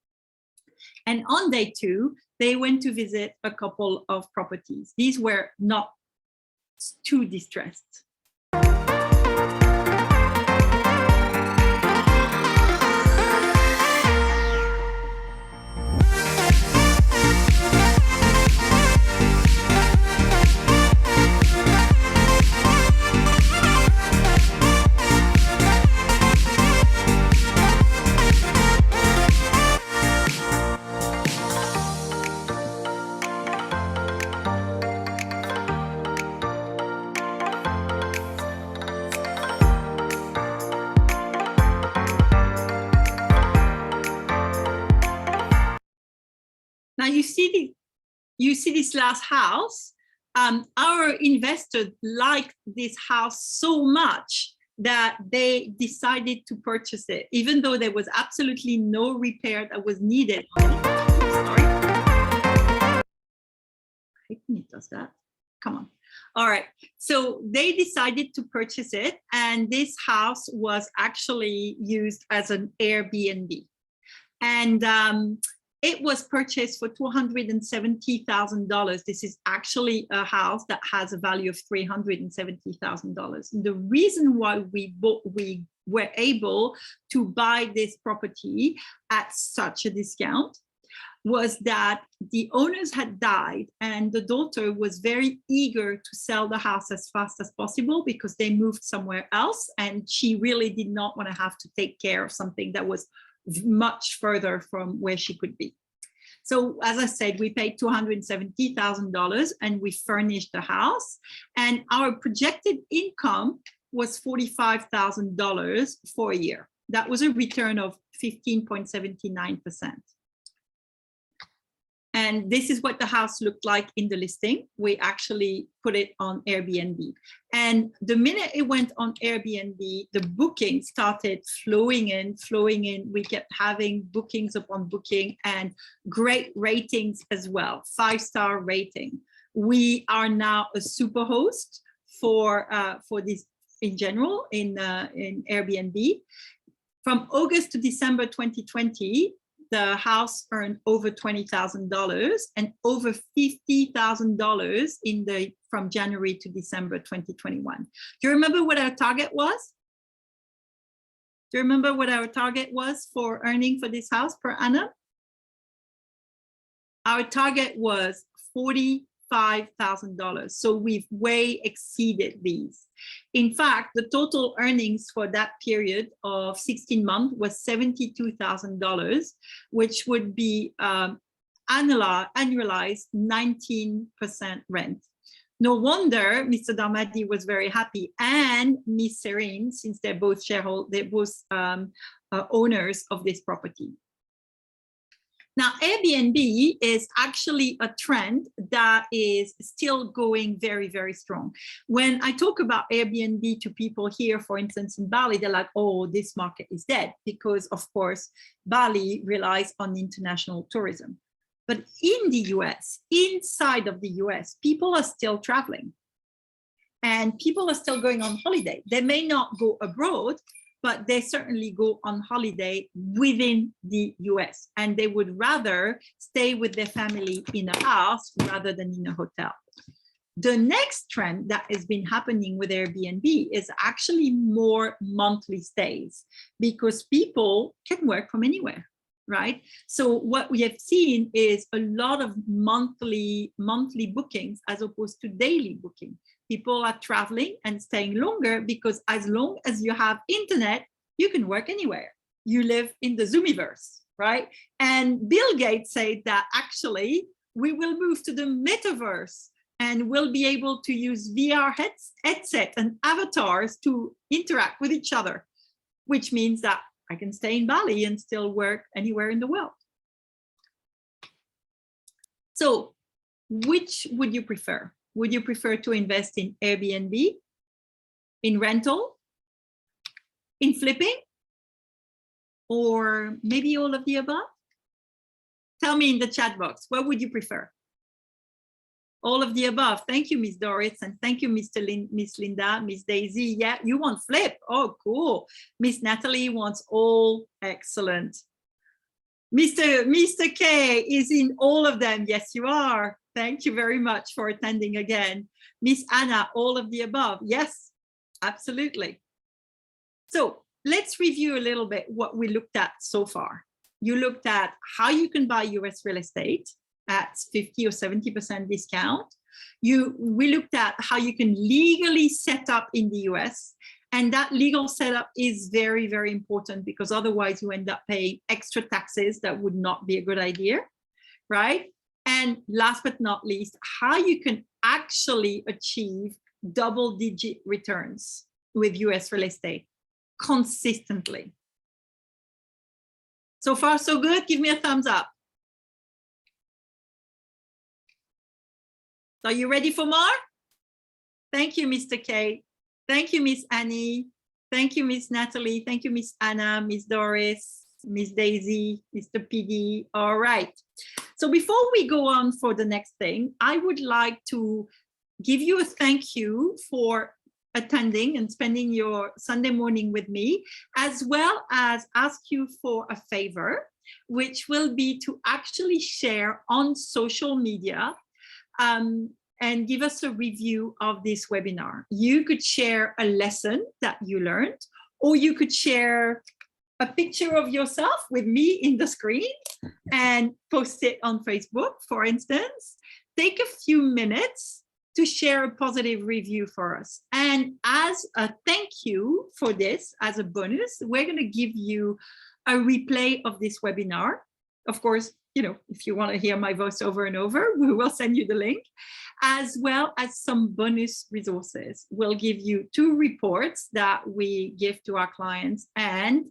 And on day 2, they went to visit a couple of properties. These were not too distressed. Now you see this last house. Our investor liked this house so much that they decided to purchase it, even though there was absolutely no repair that was needed. Sorry. I hate when it does that. Come on. All right. So they decided to purchase it, and this house was actually used as an Airbnb. And it was purchased for $270,000. This is actually a house that has a value of $370,000. And the reason why we were able to buy this property at such a discount was that the owners had died, and the daughter was very eager to sell the house as fast as possible because they moved somewhere else, and she really did not want to have to take care of something that was much further from where she could be. So as I said, we paid $270,000 and we furnished the house, and our projected income was $45,000 for a year. That was a return of 15.79%. And this is what the house looked like in the listing. We actually put it on Airbnb. And the minute it went on Airbnb, the bookings started flowing in. We kept having bookings upon booking and great ratings as well, 5-star rating. We are now a super host for this in general in Airbnb. From August to December 2020, the house earned over $20,000 and over $50,000 from January to December 2021. Do you remember what our target was? Do you remember what our target was for earning for this house per annum? Our target was $45,000. So we've way exceeded these. In fact, the total earnings for that period of 16 months was $72,000, which would be annualized 19% rent. No wonder Mr. Darmadi was very happy, and Miss Serene, since they're both owners of this property. Now, Airbnb is actually a trend that is still going very, very strong. When I talk about Airbnb to people here, for instance, in Bali, they're like, oh, this market is dead, because of course, Bali relies on international tourism. But in the US, inside of the US, people are still traveling and people are still going on holiday. They may not go abroad, but they certainly go on holiday within the US, and they would rather stay with their family in a house rather than in a hotel. The next trend that has been happening with Airbnb is actually more monthly stays, because people can work from anywhere, right? So what we have seen is a lot of monthly bookings as opposed to daily booking. People are traveling and staying longer because as long as you have internet, you can work anywhere. You live in the Zoomiverse, right? And Bill Gates said that actually we will move to the metaverse and we'll be able to use VR headset and avatars to interact with each other, which means that I can stay in Bali and still work anywhere in the world. So which would you prefer? Would you prefer to invest in Airbnb, in rental, in flipping, or maybe all of the above? Tell me in the chat box, what would you prefer? All of the above. Thank you, Miss Doris, and thank you, Miss Linda, Miss Daisy. Yeah, you want flip. Oh, cool. Miss Natalie wants all. Excellent. Mr. K is in all of them. Yes, you are. Thank you very much for attending again. Miss Anna, all of the above. Yes, absolutely. So let's review a little bit what we looked at so far. You looked at how you can buy US real estate at 50 or 70% discount. We looked at how you can legally set up in the US. And that legal setup is very, very important, because otherwise you end up paying extra taxes that would not be a good idea, right? And last but not least, how you can actually achieve double-digit returns with US real estate consistently. So far, so good. Give me a thumbs up. Are you ready for more? Thank you, Mr. K. Thank you, Miss Annie. Thank you, Miss Natalie. Thank you, Miss Anna, Miss Doris, Miss Daisy, Mr. PD. All right. So before we go on for the next thing, I would like to give you a thank you for attending and spending your Sunday morning with me, as well as ask you for a favor, which will be to actually share on social media and give us a review of this webinar. You could share a lesson that you learned, or you could share a picture of yourself with me in the screen and post it on Facebook, for instance. Take a few minutes to share a positive review for us. And as a thank you for this, as a bonus, we're going to give you a replay of this webinar. Of course, you know, if you want to hear my voice over and over, we will send you the link, as well as some bonus resources. We'll give you 2 reports that we give to our clients, and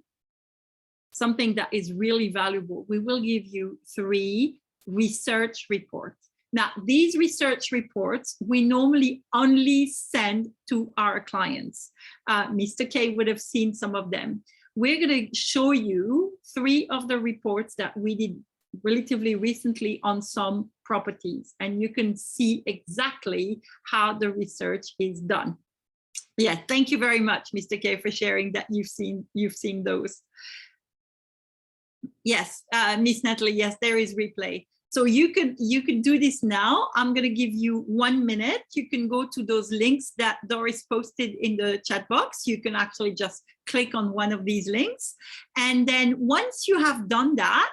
something that is really valuable, we will give you 3 research reports. Now, these research reports, we normally only send to our clients. Mr. K would have seen some of them. We're going to show you 3 of the reports that we did relatively recently on some properties, and you can see exactly how the research is done. Yeah, thank you very much, Mr. K, for sharing that you've seen those. Yes, Miss Natalie, yes, there is replay. So you can do this now. I'm going to give you 1 minute. You can go to those links that Doris posted in the chat box. You can actually just click on one of these links. And then once you have done that,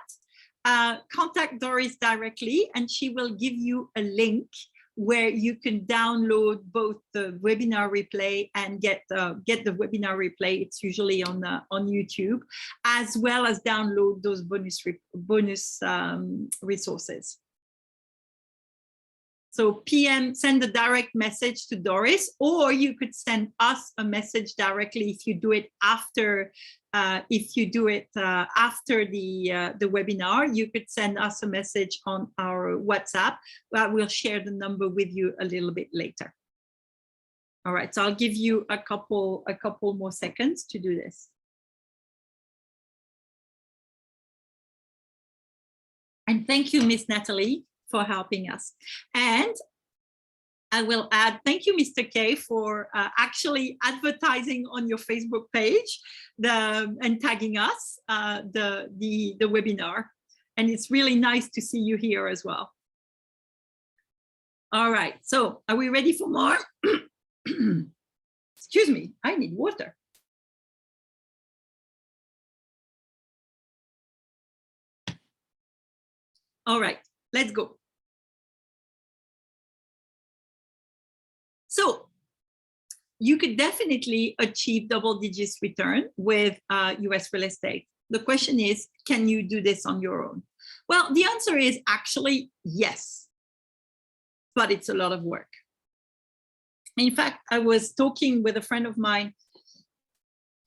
contact Doris directly and she will give you a link where you can download both the webinar replay and get the webinar replay. It's usually on YouTube, as well as download those bonus resources. So send a direct message to Doris, or you could send us a message directly if you do it after. After the webinar, you could send us a message on our WhatsApp. We'll share the number with you a little bit later. All right, so I'll give you a couple more seconds to do this. And thank you, Miss Natalie, for helping us. And I will add, thank you, Mr. K, for actually advertising on your Facebook page and tagging us the webinar. And it's really nice to see you here as well. All right, so are we ready for more? Excuse me, I need water. All right, let's go. So you could definitely achieve double digits return with US real estate. The question is, can you do this on your own? Well, the answer is actually yes, but it's a lot of work. In fact, I was talking with a friend of mine.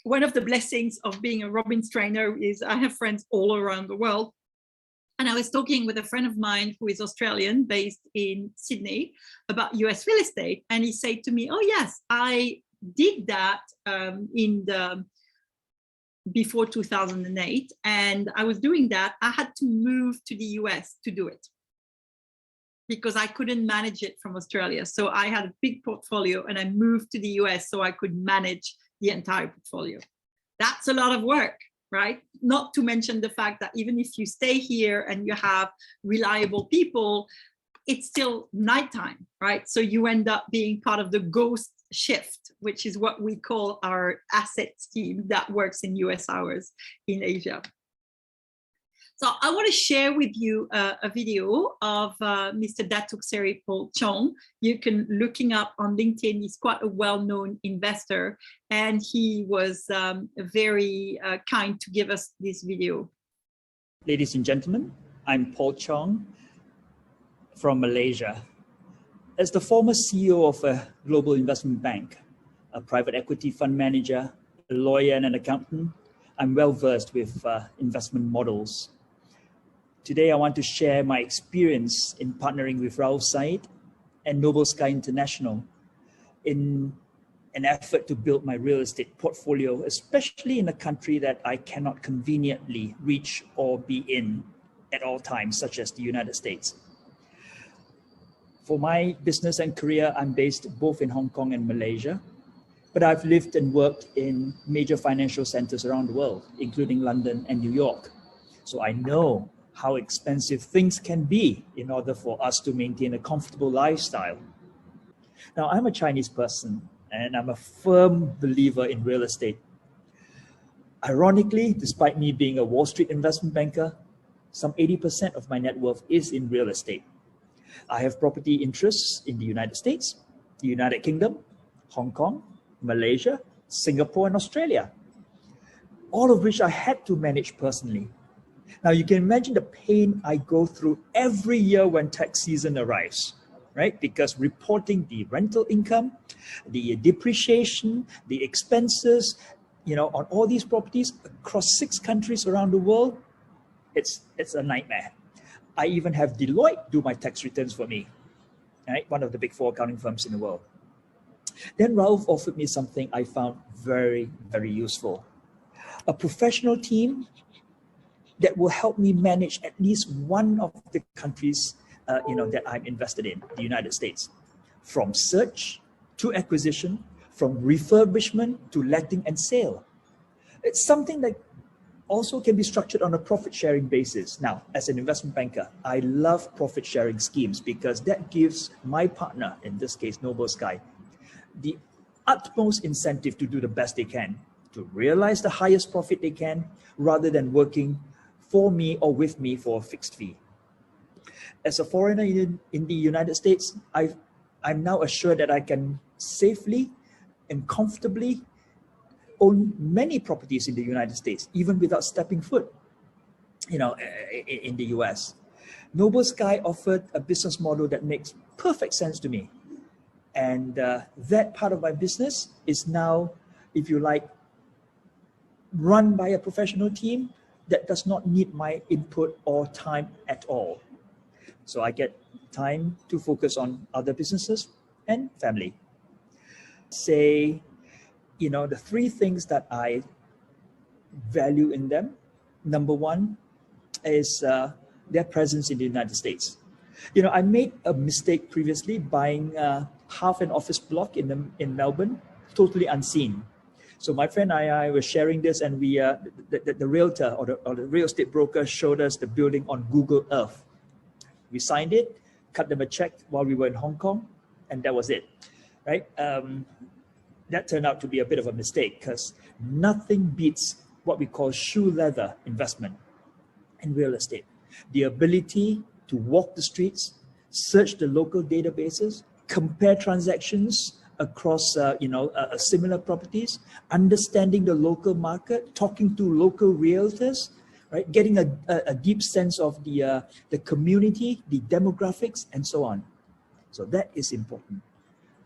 One of the blessings of being a Robbins trainer is I have friends all around the world. And I was talking with a friend of mine who is Australian, based in Sydney, about US real estate. And he said to me, oh, yes, I did that before 2008. And I was doing that. I had to move to the US to do it because I couldn't manage it from Australia. So I had a big portfolio and I moved to the US so I could manage the entire portfolio. That's a lot of work. Right? Not to mention the fact that even if you stay here and you have reliable people, it's still nighttime, right? So you end up being part of the ghost shift, which is what we call our assets team that works in US hours in Asia. So I want to share with you a video of Mr. Datuk Seri Paul Chong. You can looking up on LinkedIn. He's quite a well-known investor, and he was very kind to give us this video.
Ladies and gentlemen, I'm Paul Chong from Malaysia. As the former CEO of a global investment bank, a private equity fund manager, a lawyer and an accountant, I'm well versed with investment models. Today, I want to share my experience in partnering with Raoul Said and Noble Sky International in an effort to build my real estate portfolio, especially in a country that I cannot conveniently reach or be in at all times, such as the United States. For my business and career, I'm based both in Hong Kong and Malaysia, but I've lived and worked in major financial centers around the world, including London and New York. So I know how expensive things can be in order for us to maintain a comfortable lifestyle. Now, I'm a Chinese person and I'm a firm believer in real estate. Ironically, despite me being a Wall Street investment banker, some 80% of my net worth is in real estate. I have property interests in the United States, the United Kingdom, Hong Kong, Malaysia, Singapore, and Australia, all of which I had to manage personally. Now, you can imagine the pain I go through every year when tax season arrives, right? Because reporting the rental income, the depreciation, the expenses, on all these properties across 6 countries around the world, it's a nightmare. I even have Deloitte do my tax returns for me, right? One of the big 4 accounting firms in the world. Then Ralph offered me something I found very, very useful. A professional team that will help me manage at least one of the countries that I'm invested in, the United States. From search to acquisition, from refurbishment to letting and sale. It's something that also can be structured on a profit-sharing basis. Now, as an investment banker, I love profit-sharing schemes because that gives my partner, in this case, Noble Sky, the utmost incentive to do the best they can, to realize the highest profit they can, rather than working for me or with me for a fixed fee. As a foreigner in the United States, I'm now assured that I can safely and comfortably own many properties in the United States, even without stepping foot, in the US. Noble Sky offered a business model that makes perfect sense to me. And that part of my business is now, if you like, run by a professional team that does not need my input or time at all. So I get time to focus on other businesses and family. Say, the three things that I value in them. Number one is their presence in the United States. I made a mistake previously buying half an office block in Melbourne, totally unseen. So my friend and I were sharing this, and we the realtor or the real estate broker showed us the building on Google Earth. We signed it, cut them a check while we were in Hong Kong, and that was it, right? That turned out to be a bit of a mistake because nothing beats what we call shoe leather investment in real estate. The ability to walk the streets, search the local databases, compare transactions across similar properties, understanding the local market, talking to local realtors, right? Getting a deep sense of the community, the demographics, and so on. So that is important.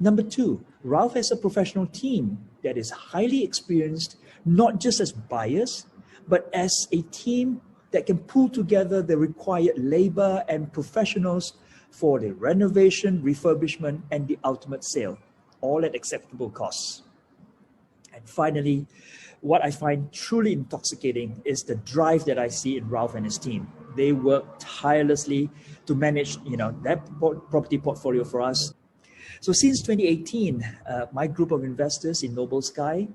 Number two, Ralph has a professional team that is highly experienced, not just as buyers, but as a team that can pull together the required labor and professionals for the renovation, refurbishment, and the ultimate sale, all at acceptable costs. And finally, what I find truly intoxicating is the drive that I see in Ralph and his team. They work tirelessly to manage, that property portfolio for us. So since 2018, my group of investors in Noble Sky,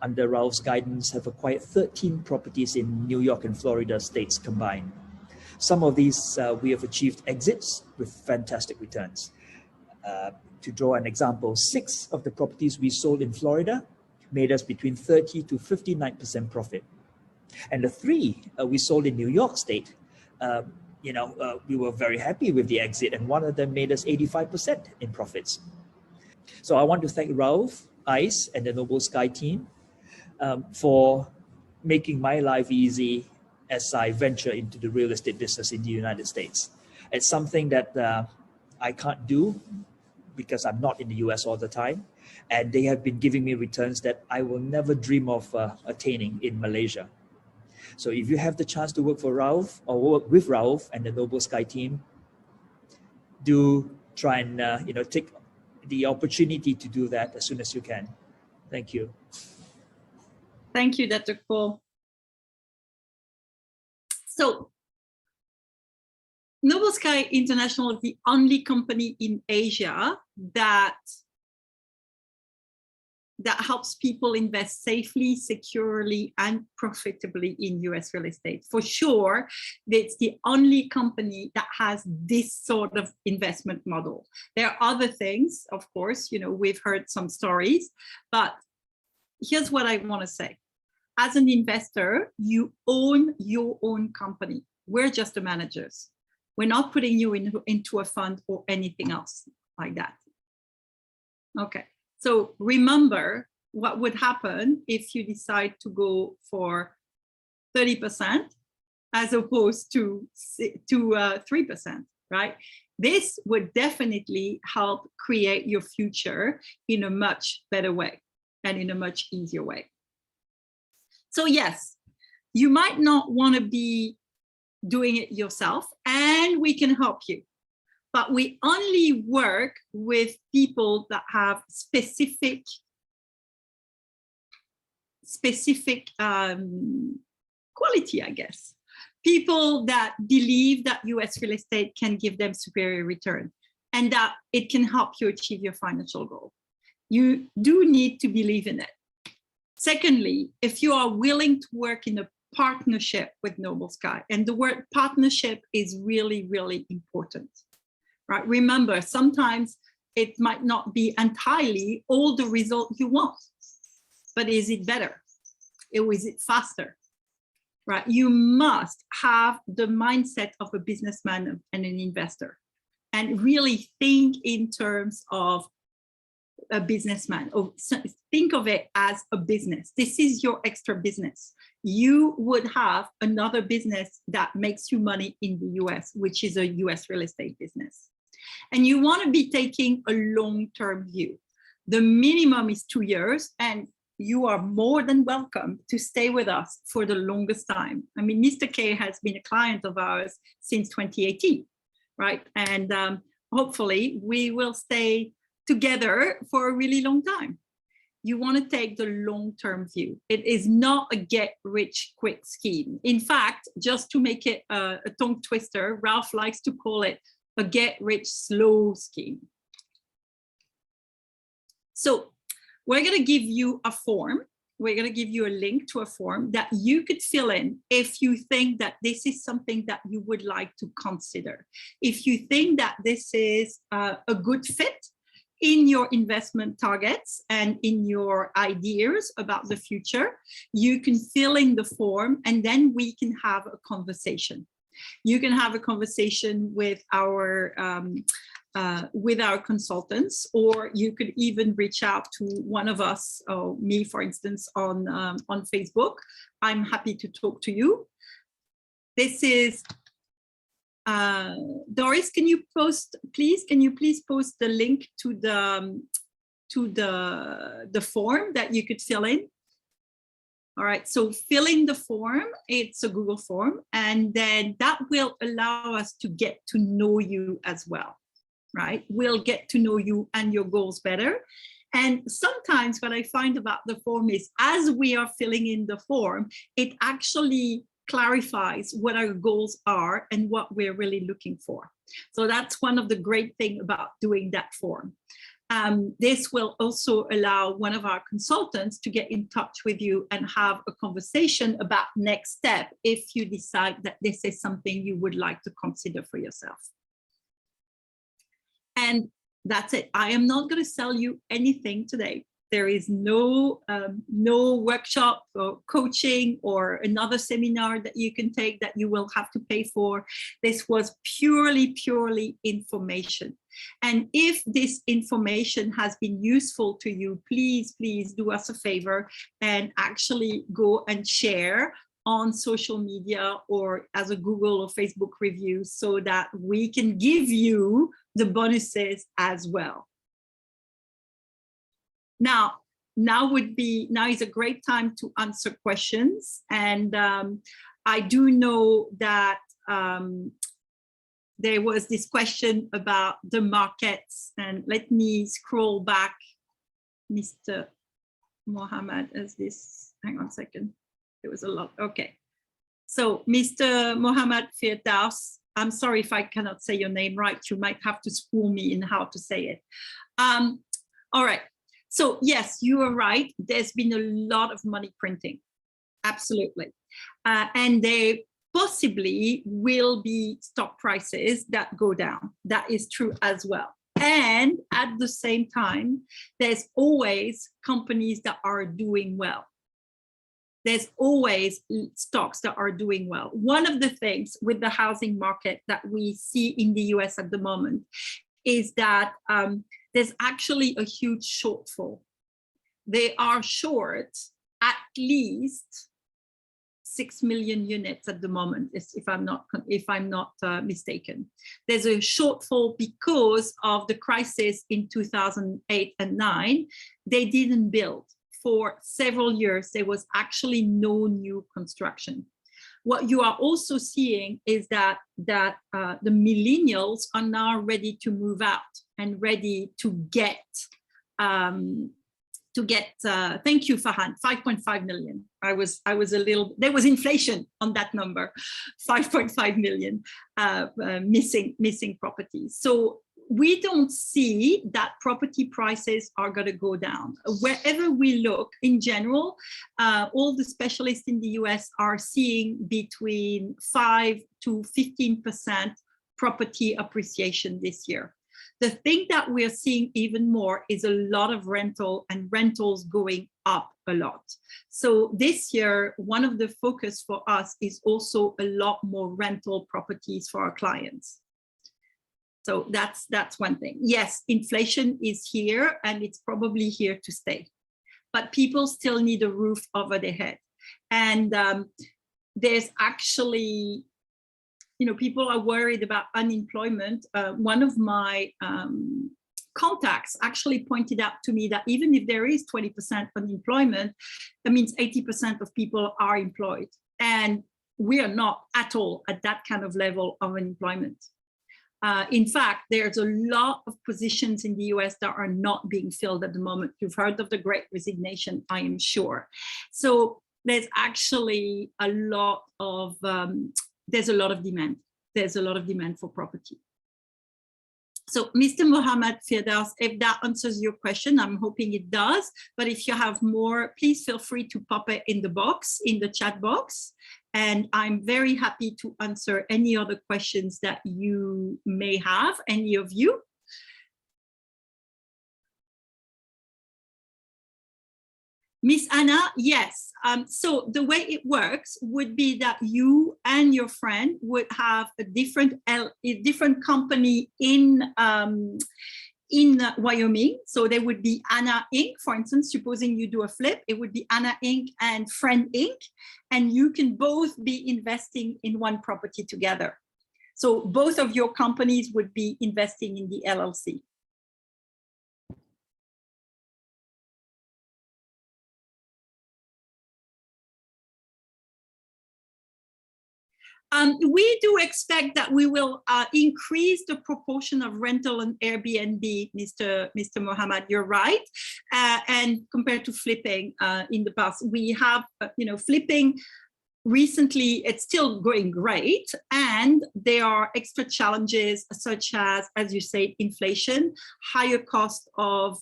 under Ralph's guidance, have acquired 13 properties in New York and Florida states combined. Some of these we have achieved exits with fantastic returns. To draw an example, 6 of the properties we sold in Florida made us between 30 to 59% profit. And the 3 we sold in New York State, we were very happy with the exit, and one of them made us 85% in profits. So I want to thank Ralph, ICE, and the Noble Sky team for making my life easy as I venture into the real estate business in the United States. It's something that I can't do because I'm not in the US all the time, and they have been giving me returns that I will never dream of attaining in Malaysia. So if you have the chance to work for Ralph or work with Ralph and the Noble Sky team, do try and take the opportunity to do that as soon as you can. Thank you.
Thank you, Dr. Paul. So Noble Sky International is the only company in Asia that helps people invest safely, securely, and profitably in US real estate. For sure, it's the only company that has this sort of investment model. There are other things, of course, we've heard some stories, but here's what I want to say. As an investor, you own your own company. We're just the managers. We're not putting you into a fund or anything else like that. Okay. So remember what would happen if you decide to go for 30% as opposed to 3%, right? This would definitely help create your future in a much better way and in a much easier way. So yes, you might not want to be doing it yourself, and we can help you. But we only work with people that have specific quality, I guess. People that believe that US real estate can give them superior return and that it can help you achieve your financial goal. You do need to believe in it. Secondly, if you are willing to work in a partnership with Noble Sky. And the word partnership is really, really important, right? Remember, sometimes it might not be entirely all the result you want, but is it better? Or is it faster? Right? You must have the mindset of a businessman and an investor, and really think in terms of a businessman. Or think of it as a business. This is your extra business. You would have another business that makes you money in the US, which is a US real estate business. And you want to be taking a long-term view. The minimum is 2 years, and you are more than welcome to stay with us for the longest time. I mean, Mr. K has been a client of ours since 2018, right? And hopefully we will stay together for a really long time. You want to take the long-term view. It is not a get-rich-quick scheme. In fact, just to make it a tongue twister, Ralph likes to call it a get-rich-slow scheme. So we're going to give you a form. We're going to give you a link to a form that you could fill in if you think that this is something that you would like to consider. If you think that this is a good fit in your investment targets and in your ideas about the future, you can fill in the form, and then we can have a conversation. You can have a conversation with our consultants, or you could even reach out to one of us, or me, for instance, on Facebook. I'm happy to talk to you. This is Doris. Can you post, please? Can you please post the link to the form that you could fill in? All right, so fill in the form. It's a Google form, and then that will allow us to get to know you as well, right? We'll get to know you and your goals better. And sometimes what I find about the form is, as we are filling in the form, it actually clarifies what our goals are and what we're really looking for. So that's one of the great things about doing that form. This will also allow one of our consultants to get in touch with you and have a conversation about next step if you decide that this is something you would like to consider for yourself. And that's it. I am not going to sell you anything today. There is no workshop or coaching or another seminar that you can take that you will have to pay for. This was purely information. And if this information has been useful to you, please do us a favor and actually go and share on social media or as a Google or Facebook review, so that we can give you the bonuses as well. Now is a great time to answer questions. And I do know that there was this question about the markets, and let me scroll back. Mr. Mohammed, as this, hang on a second. There was a lot. Okay. So Mr. Mohammed Firdaus, I'm sorry if I cannot say your name right. You might have to school me in how to say it. All right. So yes, you are right. There's been a lot of money printing. Absolutely. And there possibly will be stock prices that go down. That is true as well. And at the same time, there's always companies that are doing well. There's always stocks that are doing well. One of the things with the housing market that we see in the US at the moment is that there's actually a huge shortfall. They are short at least 6 million units at the moment, if I'm not mistaken. There's a shortfall because of the crisis in 2008 and 9. They didn't build. For several years, there was actually no new construction. What you are also seeing is that the millennials are now ready to move out and ready to get, thank you, Fahan, 5.5 million. I was a little, there was inflation on that number, 5.5 million missing properties. So we don't see that property prices are going to go down. Wherever we look, in general, all the specialists in the US are seeing between 5 to 15% property appreciation this year. The thing that we're seeing even more is a lot of rental and rentals going up a lot. So this year, one of the focus for us is also a lot more rental properties for our clients. So that's one thing. Yes, inflation is here and it's probably here to stay, but people still need a roof over their head. And there's actually, you know, people are worried about unemployment. One of my contacts actually pointed out to me that even if there is 20% unemployment, that means 80% of people are employed. And we are not at all at that kind of level of unemployment. In fact, there's a lot of positions in the US that are not being filled at the moment. You've heard of the Great Resignation, I am sure. So there's actually a lot of demand. There's a lot of demand for property. So Mr. Mohammed Firdaus, if that answers your question, I'm hoping it does. But if you have more, please feel free to pop it in the box, in the chat box. And I'm very happy to answer any other questions that you may have, any of you. Miss Anna, yes. So the way it works would be that you and your friend would have a different company in Wyoming. So there would be Anna Inc. For instance, supposing you do a flip, it would be Anna Inc. and Friend Inc. And you can both be investing in one property together. So both of your companies would be investing in the LLC. We do expect that we will increase the proportion of rental and Airbnb, Mr. Mohammed, you're right. And compared to flipping in the past, we have, flipping recently, it's still going great. And there are extra challenges such as you say, inflation, higher cost of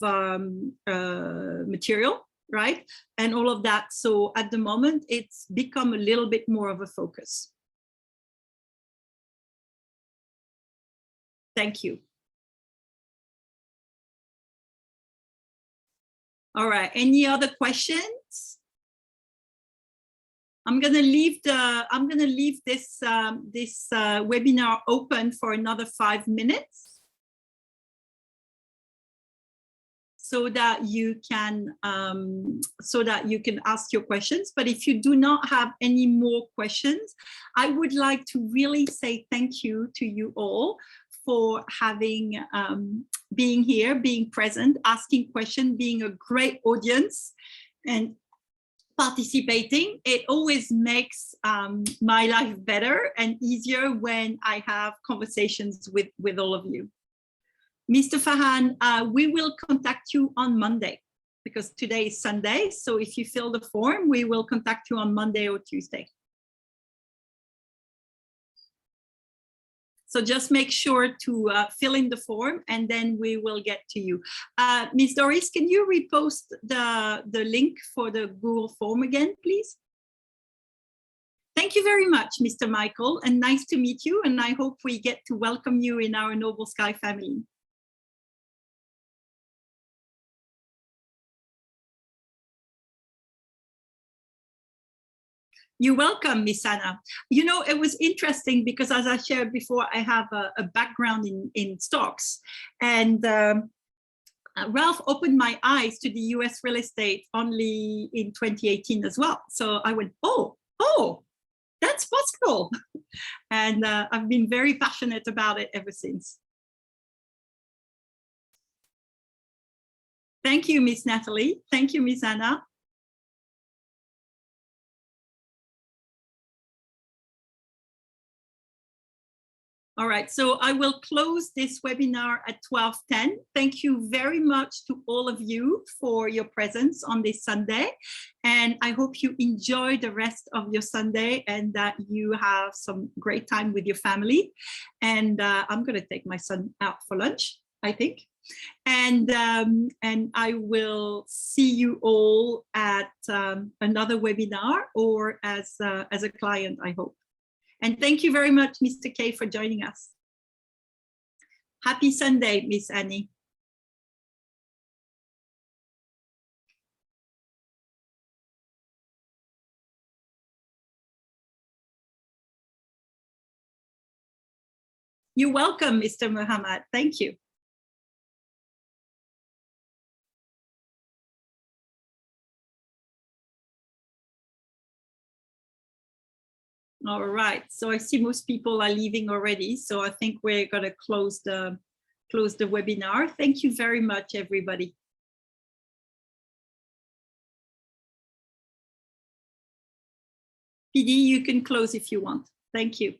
material, right? And all of that. So at the moment, it's become a little bit more of a focus. Thank you. All right, any other questions? I'm gonna leave this webinar open for another 5 minutes so that you can ask your questions. But if you do not have any more questions, I would like to really say thank you to you all for having being here, being present, asking questions, being a great audience and participating. It always makes my life better and easier when I have conversations with all of you. Mr. Fahan, we will contact you on Monday because today is Sunday. So if you fill the form, we will contact you on Monday or Tuesday. So just make sure to fill in the form and then we will get to you. Ms. Doris, can you repost the link for the Google form again, please? Thank you very much, Mr. Michael, and nice to meet you. And I hope we get to welcome you in our Noble Sky family. You're welcome, Miss Anna. You know, it was interesting because as I shared before, I have a background in stocks. And Ralph opened my eyes to the US real estate only in 2018 as well. So I went, oh, that's possible. And I've been very passionate about it ever since. Thank you, Miss Natalie. Thank you, Miss Anna. All right, so I will close this webinar at 12:10. Thank you very much to all of you for your presence on this Sunday. And I hope you enjoy the rest of your Sunday and that you have some great time with your family. And I'm gonna take my son out for lunch, I think. And I will see you all at another webinar or as a client, I hope. And thank you very much, Mr. K, for joining us. Happy Sunday, Miss Annie. You're welcome, Mr. Muhammad. Thank you. All right, so I see most people are leaving already, so I think we're going to close the webinar. Thank you very much, everybody. PD, you can close if you want. Thank you.